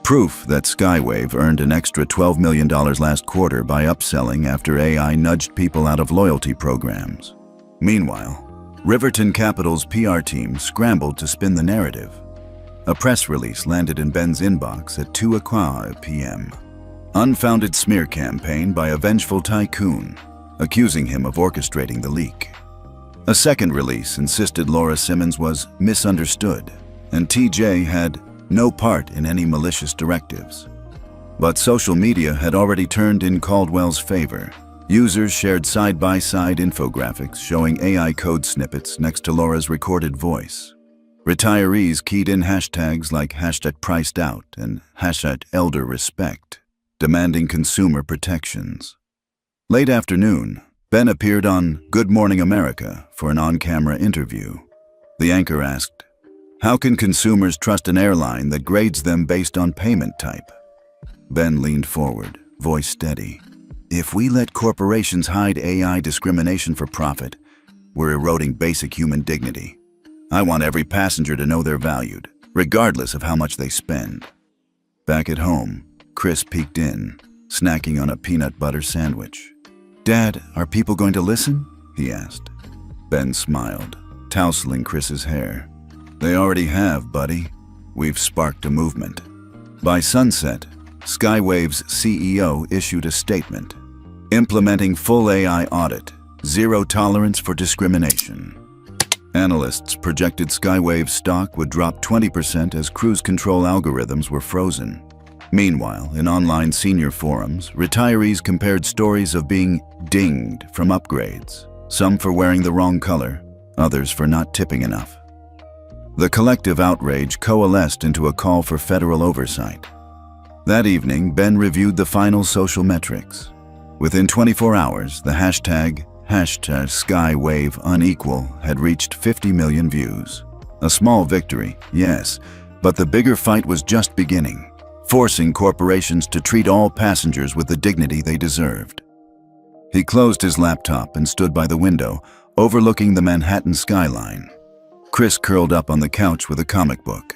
proof that Skywave earned an extra $12 million last quarter by upselling after AI nudged people out of loyalty programs. Meanwhile, Riverton Capital's PR team scrambled to spin the narrative. A press release landed in Ben's inbox at 2:00 p.m. Unfounded smear campaign by a vengeful tycoon, accusing him of orchestrating the leak. A second release insisted Laura Simmons was misunderstood, and TJ had no part in any malicious directives. But social media had already turned in Caldwell's favor. Users shared side-by-side infographics showing AI code snippets next to Laura's recorded voice. Retirees keyed in hashtags like #PricedOut and #ElderRespect, demanding consumer protections. Late afternoon, Ben appeared on Good Morning America for an on-camera interview. The anchor asked, how can consumers trust an airline that grades them based on payment type? Ben leaned forward, voice steady. If we let corporations hide AI discrimination for profit, we're eroding basic human dignity. I want every passenger to know they're valued, regardless of how much they spend. Back at home, Chris peeked in, snacking on a peanut butter sandwich. Dad, are people going to listen? He asked. Ben smiled, tousling Chris's hair. They already have, buddy. We've sparked a movement. By sunset, Skywave's CEO issued a statement. Implementing full AI audit, zero tolerance for discrimination. Analysts projected Skywave's stock would drop 20% as cruise control algorithms were frozen. Meanwhile, in online senior forums, retirees compared stories of being dinged from upgrades, some for wearing the wrong color, others for not tipping enough. The collective outrage coalesced into a call for federal oversight. That evening, Ben reviewed the final social metrics. Within 24 hours, the hashtag #SkyWaveUnequal had reached 50 million views. A small victory, yes, but the bigger fight was just beginning, forcing corporations to treat all passengers with the dignity they deserved. He closed his laptop and stood by the window, overlooking the Manhattan skyline. Chris curled up on the couch with a comic book.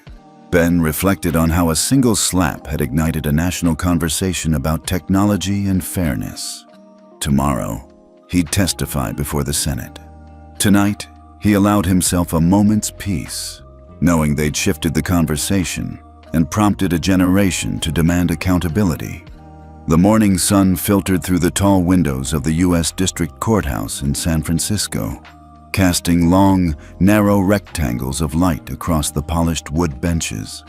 Ben reflected on how a single slap had ignited a national conversation about technology and fairness. Tomorrow, he'd testify before the Senate. Tonight, he allowed himself a moment's peace, knowing they'd shifted the conversation and prompted a generation to demand accountability. The morning sun filtered through the tall windows of the U.S. District Courthouse in San Francisco, casting long, narrow rectangles of light across the polished wood benches.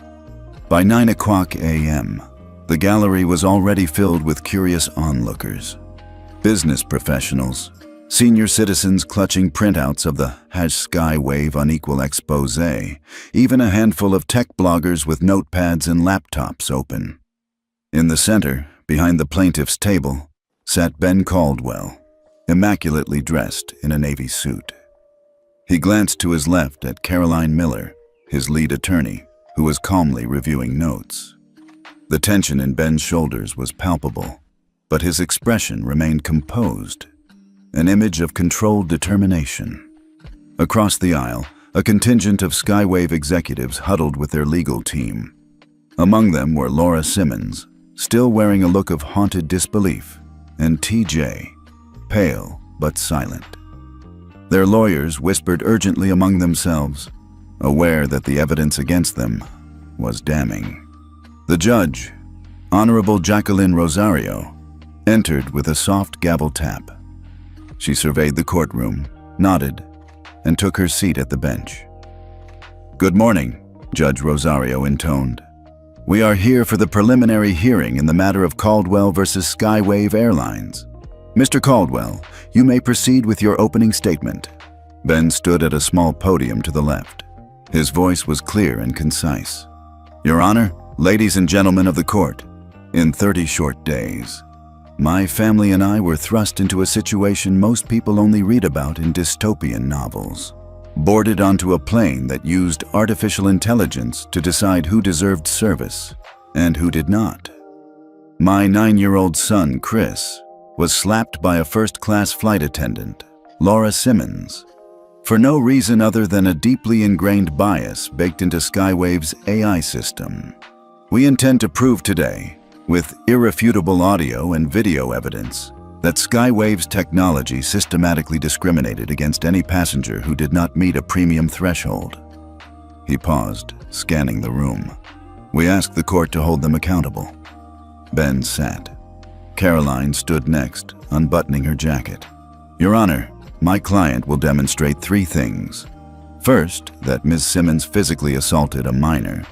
By 9 o'clock a.m., the gallery was already filled with curious onlookers. Business professionals, senior citizens clutching printouts of the #SkyWaveUnequal expose, even a handful of tech bloggers with notepads and laptops open. In the center, behind the plaintiff's table, sat Ben Caldwell, immaculately dressed in a navy suit. He glanced to his left at Caroline Miller, his lead attorney, who was calmly reviewing notes. The tension in Ben's shoulders was palpable, but his expression remained composed, an image of controlled determination. Across the aisle, a contingent of Skywave executives huddled with their legal team. Among them were Laura Simmons, still wearing a look of haunted disbelief, and TJ, pale but silent. Their lawyers whispered urgently among themselves, aware that the evidence against them was damning. The judge, Honorable Jacqueline Rosario, entered with a soft gavel tap. She surveyed the courtroom, nodded, and took her seat at the bench. "Good morning," Judge Rosario intoned. "We are here for the preliminary hearing in the matter of Caldwell versus Skywave Airlines. Mr. Caldwell, you may proceed with your opening statement." Ben stood at a small podium to the left. His voice was clear and concise. "Your Honor, ladies and gentlemen of the court, in 30 short days, my family and I were thrust into a situation most people only read about in dystopian novels. Boarded onto a plane that used artificial intelligence to decide who deserved service and who did not. My 9-year-old son, Chris, was slapped by a first-class flight attendant, Laura Simmons, for no reason other than a deeply ingrained bias baked into Skywave's AI system. We intend to prove today, with irrefutable audio and video evidence, that Skywave's technology systematically discriminated against any passenger who did not meet a premium threshold." He paused, scanning the room. "We ask the court to hold them accountable." Ben sat. Caroline stood next, unbuttoning her jacket. "Your Honor, my client will demonstrate 3 things. First, that Ms. Simmons physically assaulted a minor.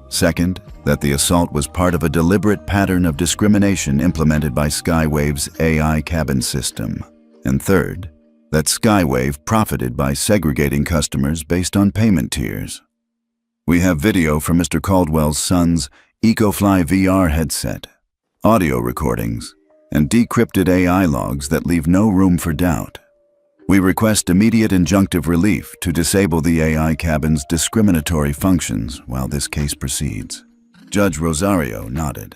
Second, that the assault was part of a deliberate pattern of discrimination implemented by Skywave's AI cabin system. And third, that Skywave profited by segregating customers based on payment tiers. We have video from Mr. Caldwell's son's EcoFly VR headset, audio recordings, and decrypted AI logs that leave no room for doubt. We request immediate injunctive relief to disable the AI cabin's discriminatory functions while this case proceeds." Judge Rosario nodded.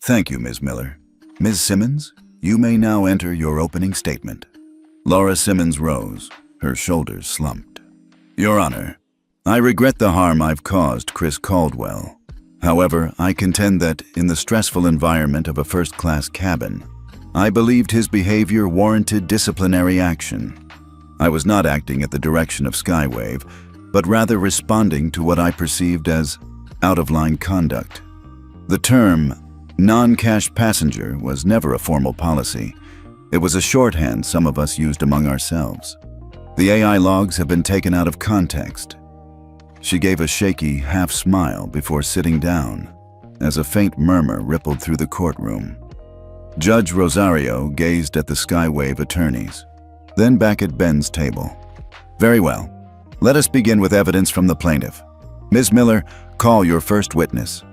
"Thank you, Ms. Miller. Ms. Simmons, you may now enter your opening statement." Laura Simmons rose, her shoulders slumped. "Your Honor, I regret the harm I've caused Chris Caldwell. However, I contend that, in the stressful environment of a first-class cabin, I believed his behavior warranted disciplinary action. I was not acting at the direction of Skywave, but rather responding to what I perceived as out-of-line conduct. The term non-cash passenger was never a formal policy. It was a shorthand some of us used among ourselves. The AI logs have been taken out of context." She gave a shaky half-smile before sitting down, as a faint murmur rippled through the courtroom. Judge Rosario gazed at the Skywave attorneys, then back at Ben's table. "Very well. Let us begin with evidence from the plaintiff. Ms. Miller, call your first witness.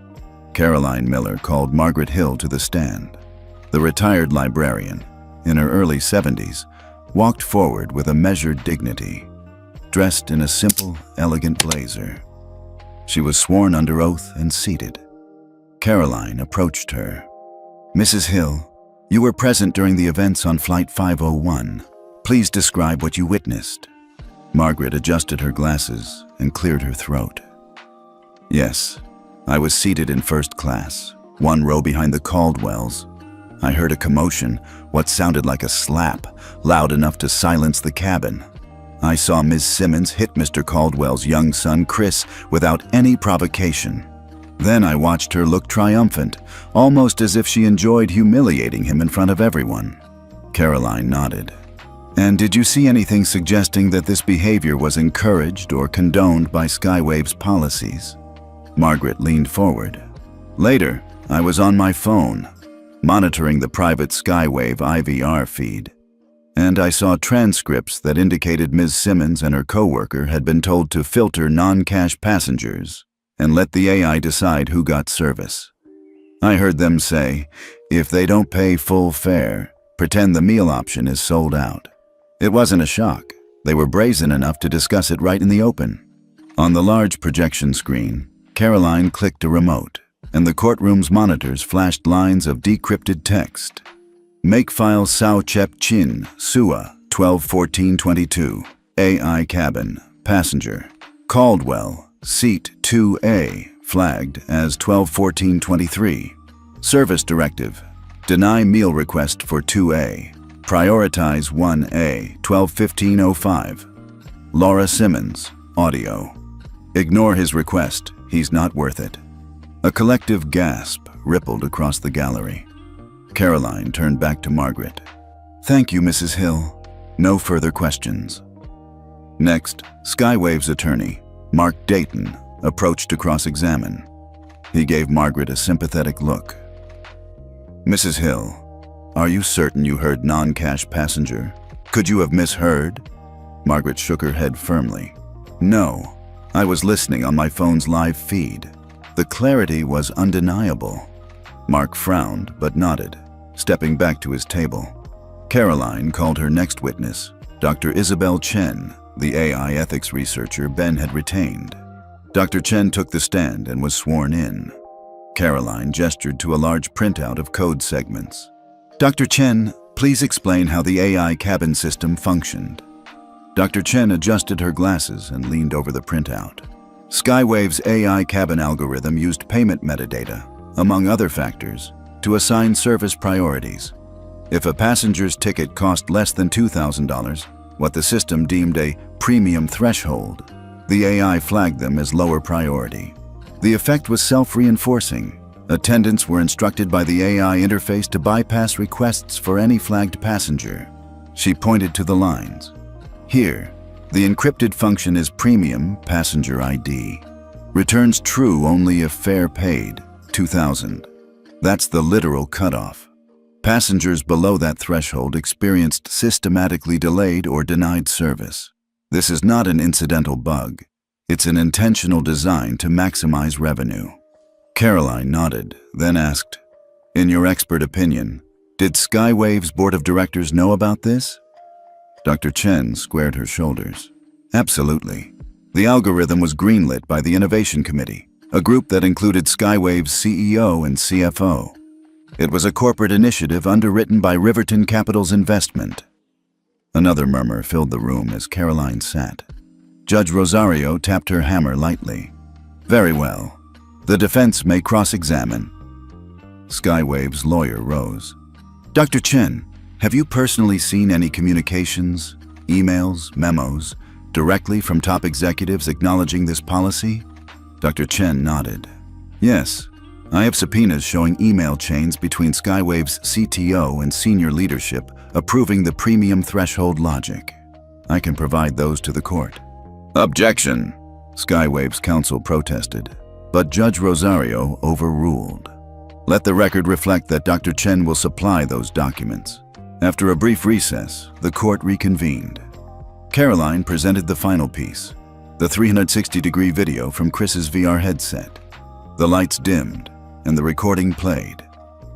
Caroline Miller called Margaret Hill to the stand. The retired librarian, in her early 70s, walked forward with a measured dignity, dressed in a simple, elegant blazer. She was sworn under oath and seated. Caroline approached her. Mrs. Hill, you were present during the events on Flight 501. Please describe what you witnessed. Margaret adjusted her glasses and cleared her throat. Yes, I was seated in first class, one row behind the Caldwells. I heard a commotion, what sounded like a slap, loud enough to silence the cabin. I saw Ms. Simmons hit Mr. Caldwell's young son, Chris, without any provocation. Then I watched her look triumphant, almost as if she enjoyed humiliating him in front of everyone. Caroline nodded. And did you see anything suggesting that this behavior was encouraged or condoned by Skywave's policies? Margaret leaned forward. Later, I was on my phone, monitoring the private Skywave IVR feed, and I saw transcripts that indicated Ms. Simmons and her coworker had been told to filter non-cash passengers and let the AI decide who got service. I heard them say, if they don't pay full fare, pretend the meal option is sold out. It wasn't a shock. They were brazen enough to discuss it right in the open. On the large projection screen, Caroline clicked a remote, and the courtroom's monitors flashed lines of decrypted text. Makefile Sao Chep Chin, Sua, 12-14-22, AI cabin, passenger. Caldwell, seat 2A, flagged as 12-14-23. Service directive, deny meal request for 2A. Prioritize 1A, 12-15-05. Laura Simmons, audio. Ignore his request, he's not worth it. A collective gasp rippled across the gallery. Caroline turned back to Margaret. Thank you, Mrs. Hill. No further questions. Next, Skywave's attorney, Mark Dayton, approached to cross-examine. He gave Margaret a sympathetic look. Mrs. Hill, are you certain you heard non-cash passenger? Could you have misheard? Margaret shook her head firmly. No, I was listening on my phone's live feed. The clarity was undeniable. Mark frowned but nodded, stepping back to his table. Caroline called her next witness, Dr. Isabel Chen, the AI ethics researcher Ben had retained. Dr. Chen took the stand and was sworn in. Caroline gestured to a large printout of code segments. Dr. Chen, please explain how the AI cabin system functioned. Dr. Chen adjusted her glasses and leaned over the printout. Skywave's AI cabin algorithm used payment metadata, among other factors, to assign service priorities. If a passenger's ticket cost less than $2,000, what the system deemed a premium threshold, the AI flagged them as lower priority. The effect was self-reinforcing. Attendants were instructed by the AI interface to bypass requests for any flagged passenger. She pointed to the lines. Here, the encrypted function is premium passenger ID. Returns true only if fare paid, $2,000. That's the literal cutoff. Passengers below that threshold experienced systematically delayed or denied service. This is not an incidental bug. It's an intentional design to maximize revenue. Caroline nodded, then asked, in your expert opinion, did Skywave's board of directors know about this? Dr. Chen squared her shoulders. Absolutely. The algorithm was greenlit by the Innovation Committee, a group that included Skywave's CEO and CFO. It was a corporate initiative underwritten by Riverton Capital's investment. Another murmur filled the room as Caroline sat. Judge Rosario tapped her hammer lightly. Very well. The defense may cross-examine. Skywave's lawyer rose. Dr. Chen, have you personally seen any communications, emails, memos, directly from top executives acknowledging this policy? Dr. Chen nodded. Yes, I have subpoenas showing email chains between Skywave's CTO and senior leadership approving the premium threshold logic. I can provide those to the court. Objection! Skywave's counsel protested, but Judge Rosario overruled. Let the record reflect that Dr. Chen will supply those documents. After a brief recess, the court reconvened. Caroline presented the final piece, The 360-degree video from Chris's VR headset. The lights dimmed, and the recording played.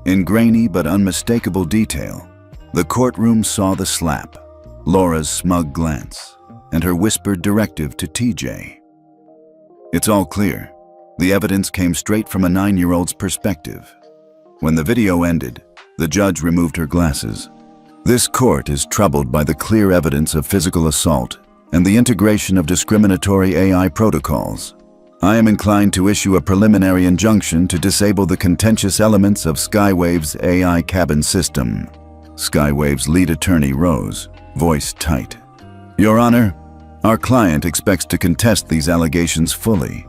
In grainy but unmistakable detail, the courtroom saw the slap, Laura's smug glance, and her whispered directive to TJ. It's all clear. The evidence came straight from a 9-year-old's perspective. When the video ended, the judge removed her glasses. This court is troubled by the clear evidence of physical assault and the integration of discriminatory AI protocols. I am inclined to issue a preliminary injunction to disable the contentious elements of Skywave's AI cabin system. Skywave's lead attorney rose, voice tight. Your Honor, our client expects to contest these allegations fully,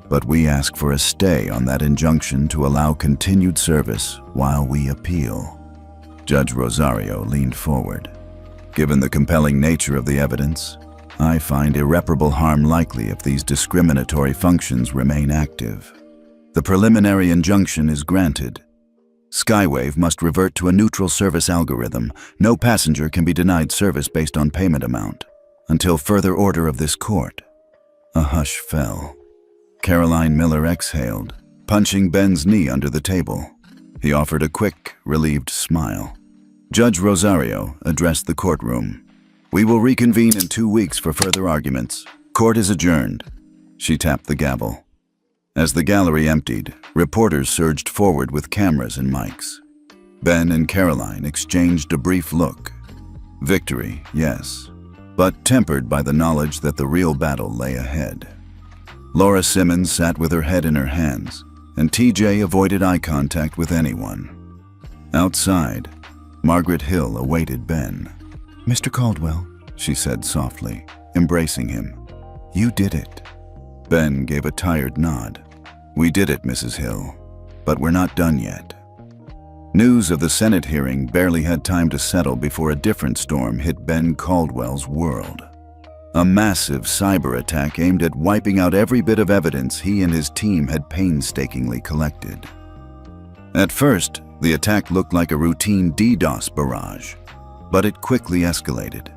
but we ask for a stay on that injunction to allow continued service while we appeal. Judge Rosario leaned forward. Given the compelling nature of the evidence, I find irreparable harm likely if these discriminatory functions remain active. The preliminary injunction is granted. Skywave must revert to a neutral service algorithm. No passenger can be denied service based on payment amount until further order of this court. A hush fell. Caroline Miller exhaled, punching Ben's knee under the table. He offered a quick, relieved smile. Judge Rosario addressed the courtroom. We will reconvene in 2 weeks for further arguments. Court is adjourned. She tapped the gavel. As the gallery emptied, reporters surged forward with cameras and mics. Ben and Caroline exchanged a brief look. Victory, yes, but tempered by the knowledge that the real battle lay ahead. Laura Simmons sat with her head in her hands, and TJ avoided eye contact with anyone. Outside, Margaret Hill awaited Ben. Mr. Caldwell, she said softly, embracing him. You did it. Ben gave a tired nod. We did it, Mrs. Hill, but we're not done yet. News of the Senate hearing barely had time to settle before a different storm hit Ben Caldwell's world. A massive cyber attack aimed at wiping out every bit of evidence he and his team had painstakingly collected. At first, the attack looked like a routine DDoS barrage, but it quickly escalated.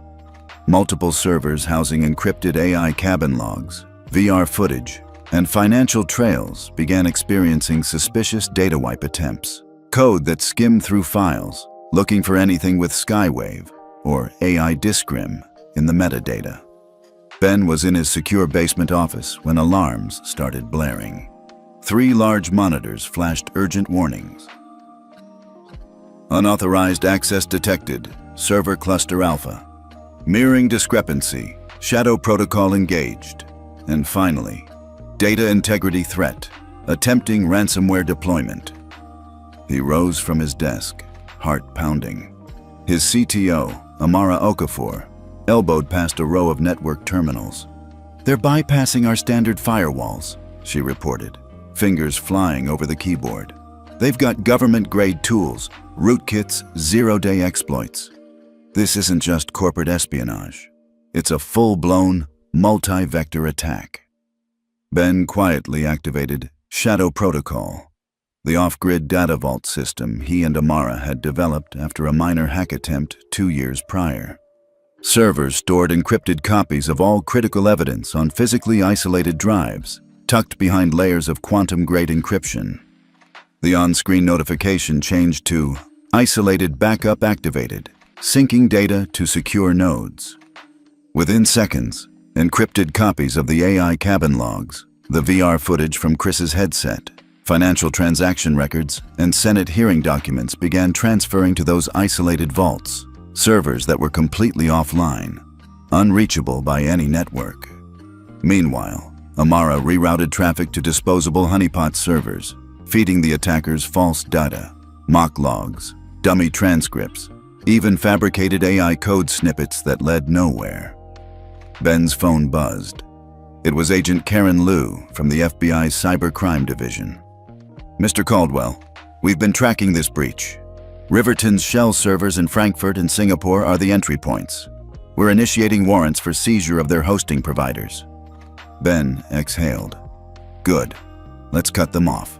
Multiple servers housing encrypted AI cabin logs, VR footage, and financial trails began experiencing suspicious data wipe attempts. Code that skimmed through files, looking for anything with Skywave or AI Discrim in the metadata. Ben was in his secure basement office when alarms started blaring. 3 large monitors flashed urgent warnings. Unauthorized access detected, server cluster alpha. Mirroring discrepancy, shadow protocol engaged. And finally, data integrity threat, attempting ransomware deployment. He rose from his desk, heart pounding. His CTO, Amara Okafor, elbowed past a row of network terminals. They're bypassing our standard firewalls, she reported, fingers flying over the keyboard. They've got government-grade tools, rootkits, zero-day exploits. This isn't just corporate espionage. It's a full-blown, multi-vector attack. Ben quietly activated Shadow Protocol, the off-grid data vault system he and Amara had developed after a minor hack attempt 2 years prior. Servers stored encrypted copies of all critical evidence on physically isolated drives, tucked behind layers of quantum-grade encryption. The on-screen notification changed to Isolated Backup Activated, syncing data to secure nodes. Within seconds, encrypted copies of the AI cabin logs, the VR footage from Chris's headset, financial transaction records, and Senate hearing documents began transferring to those isolated vaults, servers that were completely offline, unreachable by any network. Meanwhile, Amara rerouted traffic to disposable honeypot servers, feeding the attackers false data, mock logs, dummy transcripts, even fabricated AI code snippets that led nowhere. Ben's phone buzzed. It was Agent Karen Liu from the FBI's Cybercrime Division. Mr. Caldwell, we've been tracking this breach. Riverton's shell servers in Frankfurt and Singapore are the entry points. We're initiating warrants for seizure of their hosting providers. Ben exhaled. Good. Let's cut them off.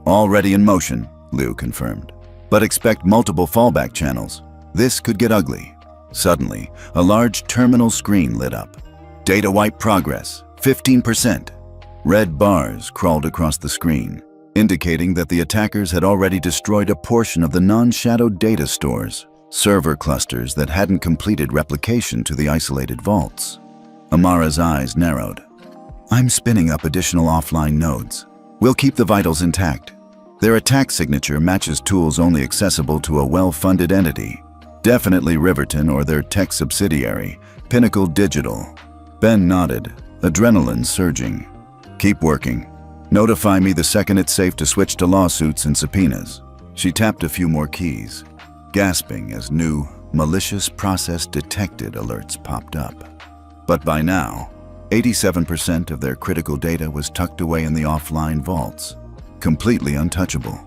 Already in motion, Liu confirmed. But expect multiple fallback channels. This could get ugly. Suddenly, a large terminal screen lit up. Data wipe progress. 15%. Red bars crawled across the screen, indicating that the attackers had already destroyed a portion of the non-shadowed data stores, server clusters that hadn't completed replication to the isolated vaults. Amara's eyes narrowed. I'm spinning up additional offline nodes. We'll keep the vitals intact. Their attack signature matches tools only accessible to a well-funded entity. Definitely Riverton or their tech subsidiary, Pinnacle Digital. Ben nodded, adrenaline surging. Keep working. Notify me the second it's safe to switch to lawsuits and subpoenas. She tapped a few more keys, gasping as new, malicious process detected alerts popped up. But by now, 87% of their critical data was tucked away in the offline vaults, completely untouchable.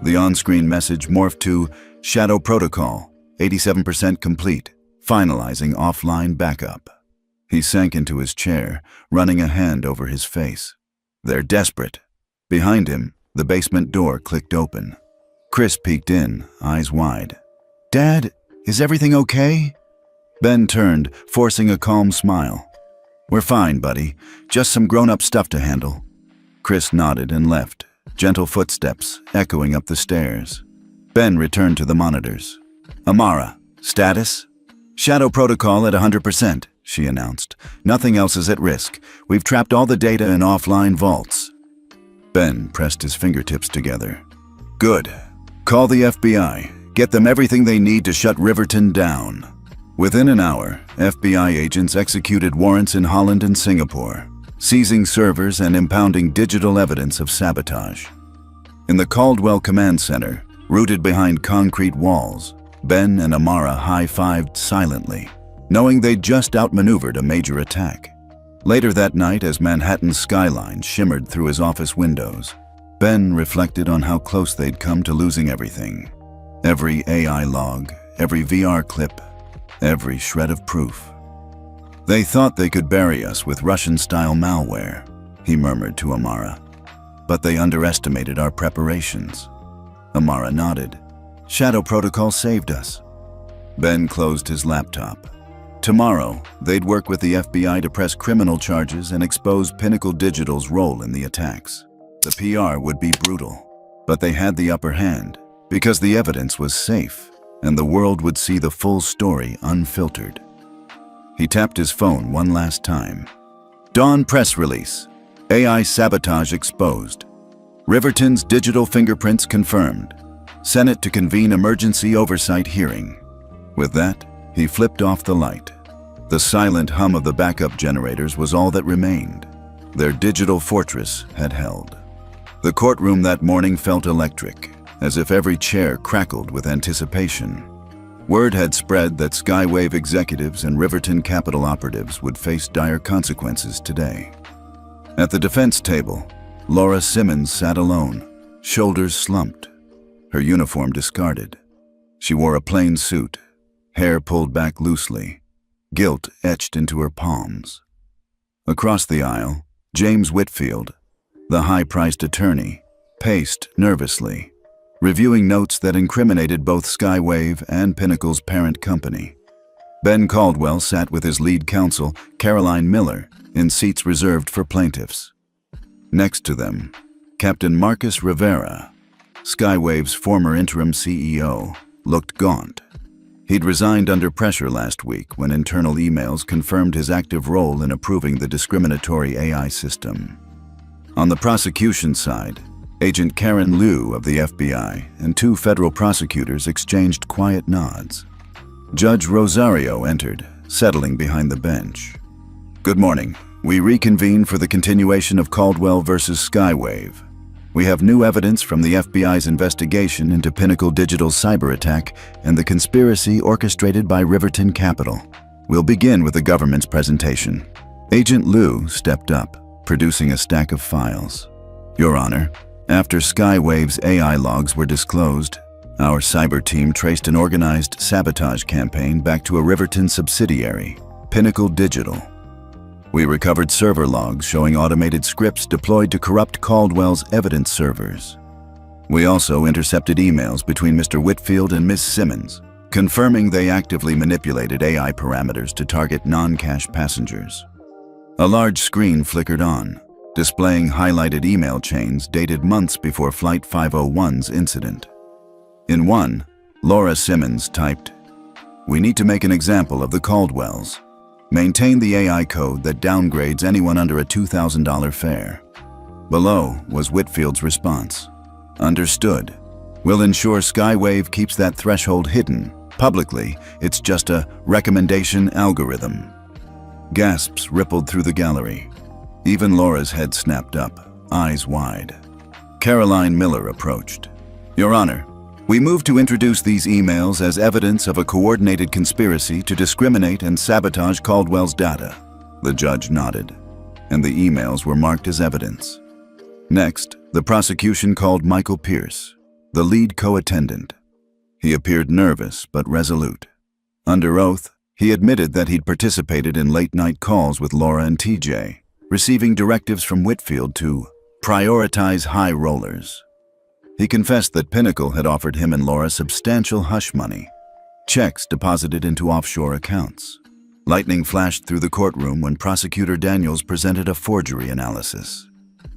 The on-screen message morphed to Shadow Protocol, 87% complete, finalizing offline backup. He sank into his chair, running a hand over his face. They're desperate. Behind him, the basement door clicked open. Chris peeked in, eyes wide. Dad, is everything okay? Ben turned, forcing a calm smile. We're fine, buddy. Just some grown-up stuff to handle. Chris nodded and left, gentle footsteps echoing up the stairs. Ben returned to the monitors. Amara, status? Shadow Protocol at 100%. She announced. Nothing else is at risk. We've trapped all the data in offline vaults. Ben pressed his fingertips together. Good. Call the FBI. Get them everything they need to shut Riverton down. Within an hour, FBI agents executed warrants in Holland and Singapore, seizing servers and impounding digital evidence of sabotage. In the Caldwell Command Center, rooted behind concrete walls, Ben and Amara high-fived silently, knowing they'd just outmaneuvered a major attack. Later that night, as Manhattan's skyline shimmered through his office windows, Ben reflected on how close they'd come to losing everything. Every AI log, every VR clip, every shred of proof. They thought they could bury us with Russian-style malware, he murmured to Amara. But they underestimated our preparations. Amara nodded. Shadow Protocol saved us. Ben closed his laptop. Tomorrow, they'd work with the FBI to press criminal charges and expose Pinnacle Digital's role in the attacks. The PR would be brutal, but they had the upper hand because the evidence was safe and the world would see the full story unfiltered. He tapped his phone one last time. Dawn press release. AI sabotage exposed. Riverton's digital fingerprints confirmed. Senate to convene emergency oversight hearing. With that, he flipped off the light. The silent hum of the backup generators was all that remained. Their digital fortress had held. The courtroom that morning felt electric, as if every chair crackled with anticipation. Word had spread that Skywave executives and Riverton Capital operatives would face dire consequences today. At the defense table, Laura Simmons sat alone, shoulders slumped, her uniform discarded. She wore a plain suit, hair pulled back loosely, guilt etched into her palms. Across the aisle, James Whitfield, the high-priced attorney, paced nervously, reviewing notes that incriminated both Skywave and Pinnacle's parent company. Ben Caldwell sat with his lead counsel, Caroline Miller, in seats reserved for plaintiffs. Next to them, Captain Marcus Rivera, Skywave's former interim CEO, looked gaunt. He'd resigned under pressure last week when internal emails confirmed his active role in approving the discriminatory AI system. On the prosecution side, Agent Karen Liu of the FBI and two federal prosecutors exchanged quiet nods. Judge Rosario entered, settling behind the bench. Good morning. We reconvene for the continuation of Caldwell versus Skywave. We have new evidence from the FBI's investigation into Pinnacle Digital's cyber attack and the conspiracy orchestrated by Riverton Capital. We'll begin with the government's presentation. Agent Liu stepped up, producing a stack of files. Your Honor, after Skywave's AI logs were disclosed, our cyber team traced an organized sabotage campaign back to a Riverton subsidiary, Pinnacle Digital. We recovered server logs showing automated scripts deployed to corrupt Caldwell's evidence servers. We also intercepted emails between Mr. Whitfield and Ms. Simmons, confirming they actively manipulated AI parameters to target non-cash passengers. A large screen flickered on, displaying highlighted email chains dated months before Flight 501's incident. In one, Laura Simmons typed, "We need to make an example of the Caldwells. Maintain the AI code that downgrades anyone under a $2,000 fare." Below was Whitfield's response, "Understood. We'll ensure Skywave keeps that threshold hidden. Publicly, it's just a recommendation algorithm." Gasps rippled through the gallery. Even Laura's head snapped up, eyes wide. Caroline Miller approached. "Your Honor, we move to introduce these emails as evidence of a coordinated conspiracy to discriminate and sabotage Caldwell's data." The judge nodded, and the emails were marked as evidence. Next, the prosecution called Michael Pierce, the lead co-attendant. He appeared nervous but resolute. Under oath, he admitted that he'd participated in late-night calls with Laura and TJ, receiving directives from Whitfield to prioritize high rollers. He confessed that Pinnacle had offered him and Laura substantial hush money, checks deposited into offshore accounts. Lightning flashed through the courtroom when Prosecutor Daniels presented a forgery analysis.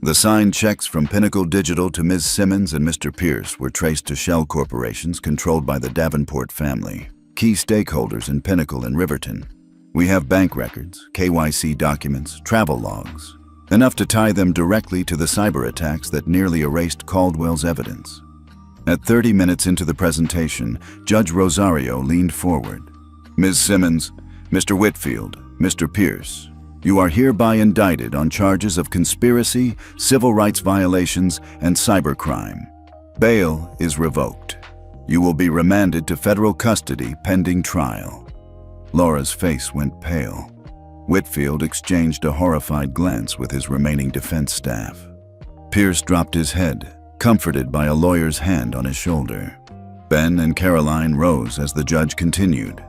The signed checks from Pinnacle Digital to Ms. Simmons and Mr. Pierce were traced to shell corporations controlled by the Davenport family, key stakeholders in Pinnacle and Riverton. We have bank records, KYC documents, travel logs, enough to tie them directly to the cyber attacks that nearly erased Caldwell's evidence. At 30 minutes into the presentation, Judge Rosario leaned forward. "Ms. Simmons, Mr. Whitfield, Mr. Pierce, you are hereby indicted on charges of conspiracy, civil rights violations, and cybercrime. Bail is revoked. You will be remanded to federal custody pending trial." Laura's face went pale. Whitfield exchanged a horrified glance with his remaining defense staff. Pierce dropped his head, comforted by a lawyer's hand on his shoulder. Ben and Caroline rose as the judge continued.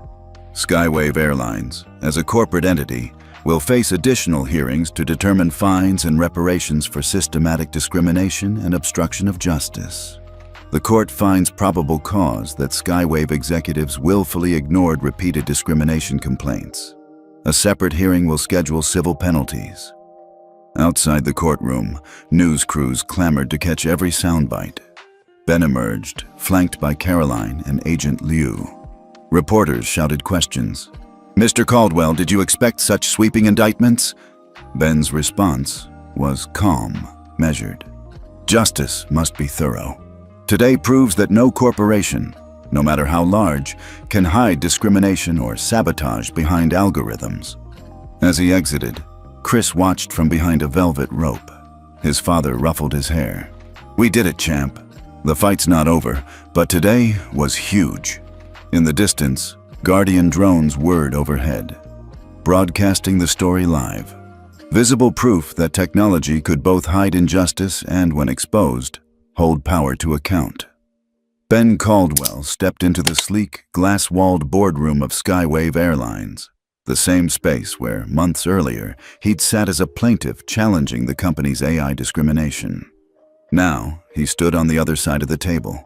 "Skywave Airlines, as a corporate entity, will face additional hearings to determine fines and reparations for systematic discrimination and obstruction of justice. The court finds probable cause that Skywave executives willfully ignored repeated discrimination complaints. A separate hearing will schedule civil penalties." Outside the courtroom, news crews clamored to catch every soundbite. Ben emerged, flanked by Caroline and Agent Liu. Reporters shouted questions. "Mr. Caldwell, did you expect such sweeping indictments?" Ben's response was calm, measured. "Justice must be thorough. Today proves that no corporation, no matter how large, can hide discrimination or sabotage behind algorithms." As he exited, Chris watched from behind a velvet rope. His father ruffled his hair. "We did it, champ. The fight's not over, but today was huge." In the distance, Guardian drones whirred overhead, broadcasting the story live. Visible proof that technology could both hide injustice and, when exposed, hold power to account. Ben Caldwell stepped into the sleek, glass-walled boardroom of Skywave Airlines, the same space where, months earlier, he'd sat as a plaintiff challenging the company's AI discrimination. Now, he stood on the other side of the table.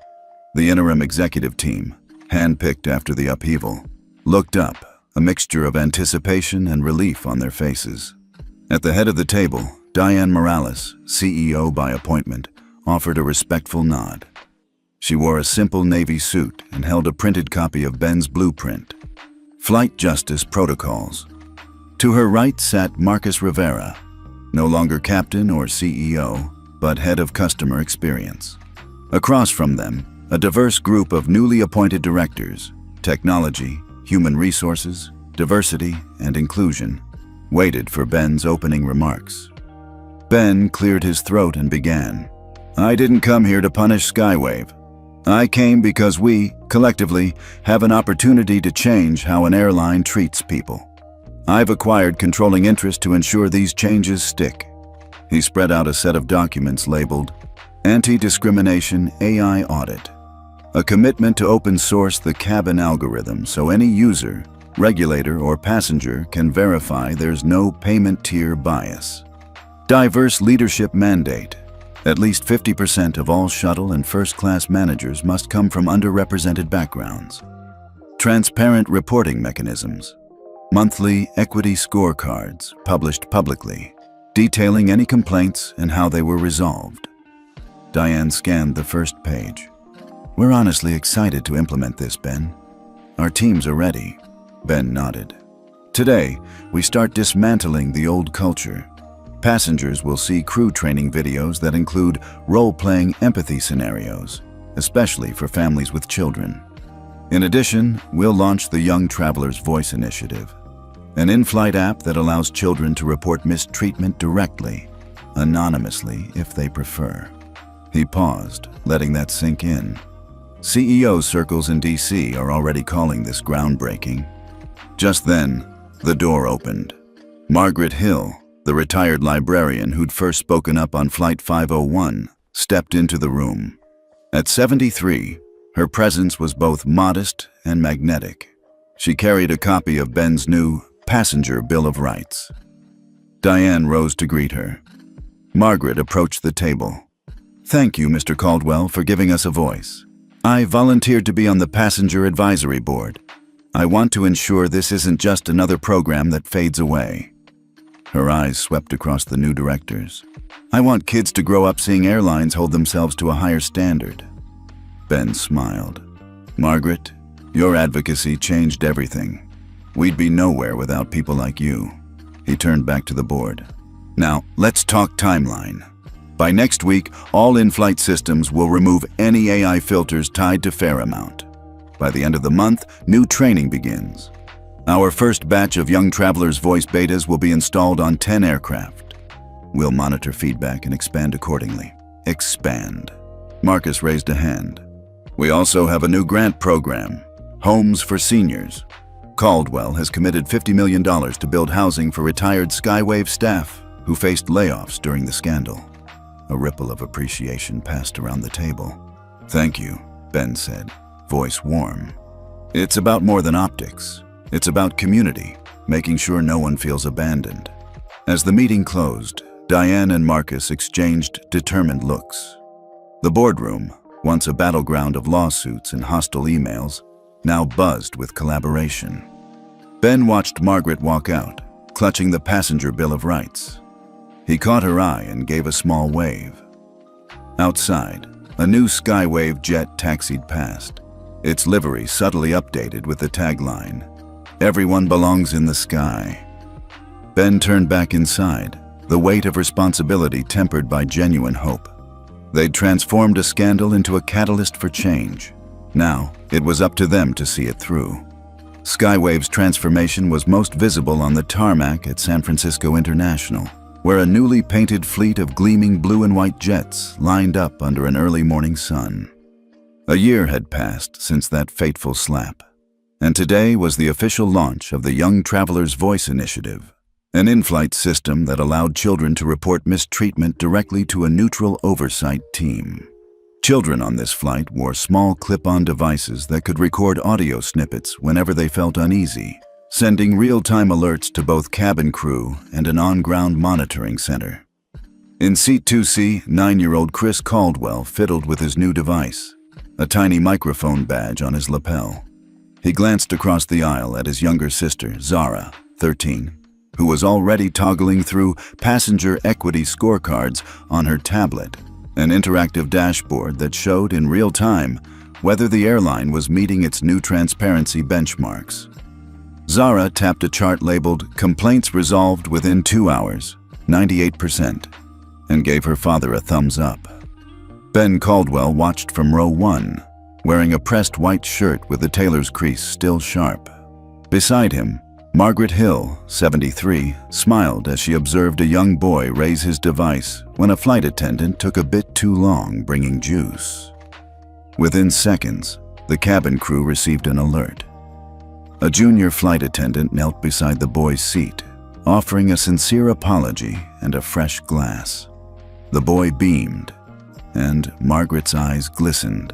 The interim executive team, handpicked after the upheaval, looked up, a mixture of anticipation and relief on their faces. At the head of the table, Diane Morales, CEO by appointment, offered a respectful nod. She wore a simple navy suit and held a printed copy of Ben's blueprint, Flight Justice Protocols. To her right sat Marcus Rivera, no longer captain or CEO, but head of customer experience. Across from them, a diverse group of newly appointed directors, technology, human resources, diversity, and inclusion, waited for Ben's opening remarks. Ben cleared his throat and began. "I didn't come here to punish Skywave. I came because we, collectively, have an opportunity to change how an airline treats people. I've acquired controlling interest to ensure these changes stick." He spread out a set of documents labeled Anti-Discrimination AI Audit, a commitment to open source the cabin algorithm so any user, regulator, or passenger can verify there's no payment tier bias. Diverse leadership mandate. At least 50% of all shuttle and first-class managers must come from underrepresented backgrounds. Transparent reporting mechanisms. Monthly equity scorecards published publicly, detailing any complaints and how they were resolved. Diane scanned the first page. "We're honestly excited to implement this, Ben. Our teams are ready." Ben nodded. "Today, we start dismantling the old culture. Passengers will see crew training videos that include role-playing empathy scenarios, especially for families with children. In addition, we'll launch the Young Traveler's Voice Initiative, an in-flight app that allows children to report mistreatment directly, anonymously if they prefer." He paused, letting that sink in. CEO circles in DC are already calling this groundbreaking. Just then, the door opened. Margaret Hill, the retired librarian who'd first spoken up on Flight 501, stepped into the room. At 73, her presence was both modest and magnetic. She carried a copy of Ben's new Passenger Bill of Rights. Diane rose to greet her. Margaret approached the table. "Thank you, Mr. Caldwell, for giving us a voice. I volunteered to be on the Passenger Advisory Board. I want to ensure this isn't just another program that fades away." Her eyes swept across the new directors. "I want kids to grow up seeing airlines hold themselves to a higher standard." Ben smiled. "Margaret, your advocacy changed everything. We'd be nowhere without people like you." He turned back to the board. "Now, let's talk timeline. By next week, all in-flight systems will remove any AI filters tied to fare amount. By the end of the month, new training begins. Our first batch of Young Traveler's Voice betas will be installed on 10 aircraft. We'll monitor feedback and expand accordingly." Expand. Marcus raised a hand. "We also have a new grant program, Homes for Seniors. Caldwell has committed $50 million to build housing for retired Skywave staff who faced layoffs during the scandal." A ripple of appreciation passed around the table. "Thank you," Ben said, voice warm. "It's about more than optics. It's about community, making sure no one feels abandoned." As the meeting closed, Diane and Marcus exchanged determined looks. The boardroom, once a battleground of lawsuits and hostile emails, now buzzed with collaboration. Ben watched Margaret walk out, clutching the Passenger Bill of Rights. He caught her eye and gave a small wave. Outside, a new Skywave jet taxied past, its livery subtly updated with the tagline, "Everyone belongs in the sky." Ben turned back inside, the weight of responsibility tempered by genuine hope. They'd transformed a scandal into a catalyst for change. Now, it was up to them to see it through. Skywave's transformation was most visible on the tarmac at San Francisco International, where a newly painted fleet of gleaming blue and white jets lined up under an early morning sun. A year had passed since that fateful slap, and today was the official launch of the Young Traveler's Voice Initiative, an in-flight system that allowed children to report mistreatment directly to a neutral oversight team. Children on this flight wore small clip-on devices that could record audio snippets whenever they felt uneasy, sending real-time alerts to both cabin crew and an on-ground monitoring center. In Seat 2C, 9-year-old Chris Caldwell fiddled with his new device, a tiny microphone badge on his lapel. He glanced across the aisle at his younger sister, Zara, 13, who was already toggling through passenger equity scorecards on her tablet, an interactive dashboard that showed in real time whether the airline was meeting its new transparency benchmarks. Zara tapped a chart labeled "Complaints Resolved Within 2 Hours, 98%, and gave her father a thumbs up. Ben Caldwell watched from row 1, wearing a pressed white shirt with the tailor's crease still sharp. Beside him, Margaret Hill, 73, smiled as she observed a young boy raise his device when a flight attendant took a bit too long bringing juice. Within seconds, the cabin crew received an alert. A junior flight attendant knelt beside the boy's seat, offering a sincere apology and a fresh glass. The boy beamed, and Margaret's eyes glistened.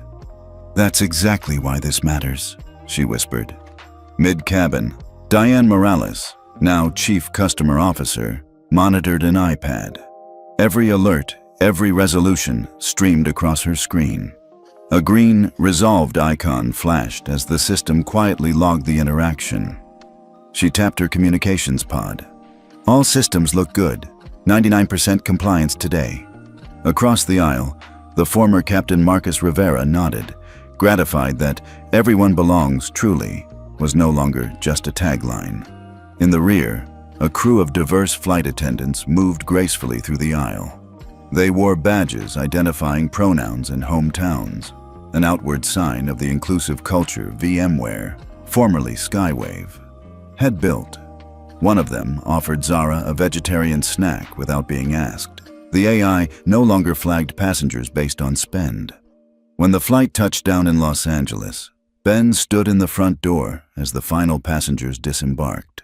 "That's exactly why this matters," she whispered. Mid-cabin, Diane Morales, now Chief Customer Officer, monitored an iPad. Every alert, every resolution streamed across her screen. A green, resolved icon flashed as the system quietly logged the interaction. She tapped her communications pod. All systems look good. 99% compliance today. Across the aisle, the former Captain Marcus Rivera nodded, gratified that "everyone belongs truly" was no longer just a tagline. In the rear, a crew of diverse flight attendants moved gracefully through the aisle. They wore badges identifying pronouns and hometowns, an outward sign of the inclusive culture VMware, formerly Skywave, had built. One of them offered Zara a vegetarian snack without being asked. The AI no longer flagged passengers based on spend. When the flight touched down in Los Angeles, Ben stood in the front door as the final passengers disembarked.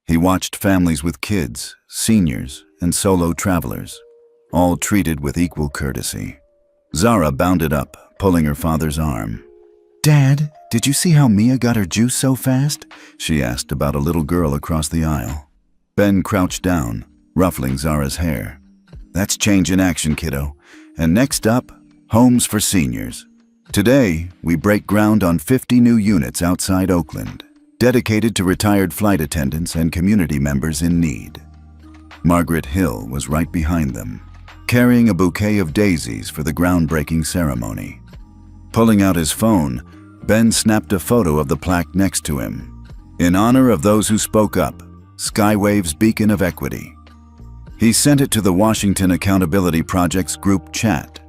He watched families with kids, seniors, and solo travelers, all treated with equal courtesy. Zara bounded up, pulling her father's arm. "Dad, did you see how Mia got her juice so fast?" she asked about a little girl across the aisle. Ben crouched down, ruffling Zara's hair. "That's change in action, kiddo. And next up, homes for seniors. Today, we break ground on 50 new units outside Oakland, dedicated to retired flight attendants and community members in need." Margaret Hill was right behind them, carrying a bouquet of daisies for the groundbreaking ceremony. Pulling out his phone, Ben snapped a photo of the plaque next to him. "In honor of those who spoke up, Skywave's beacon of equity." He sent it to the Washington Accountability Project's group chat,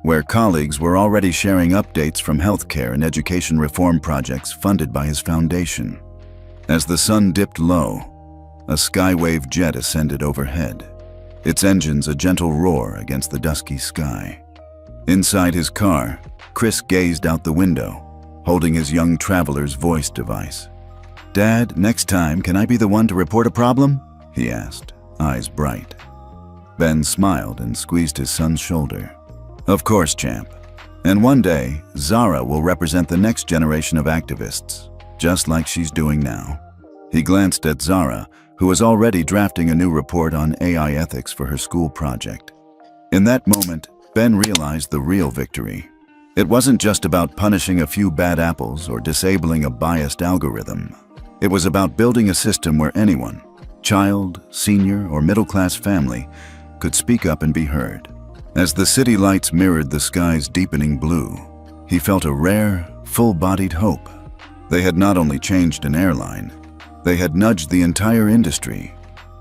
where colleagues were already sharing updates from healthcare and education reform projects funded by his foundation. As the sun dipped low, a Skywave jet ascended overhead, its engines a gentle roar against the dusky sky. Inside his car, Chris gazed out the window, holding his young traveler's voice device. "Dad, next time, can I be the one to report a problem?" he asked, eyes bright. Ben smiled and squeezed his son's shoulder. "Of course, champ. And one day, Zara will represent the next generation of activists, just like she's doing now." He glanced at Zara, who was already drafting a new report on AI ethics for her school project. In that moment, Ben realized the real victory. It wasn't just about punishing a few bad apples or disabling a biased algorithm. It was about building a system where anyone, child, senior, or middle-class family, could speak up and be heard. As the city lights mirrored the sky's deepening blue, he felt a rare, full-bodied hope. They had not only changed an airline, they had nudged the entire industry,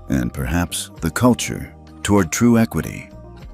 and perhaps the culture, toward true equity.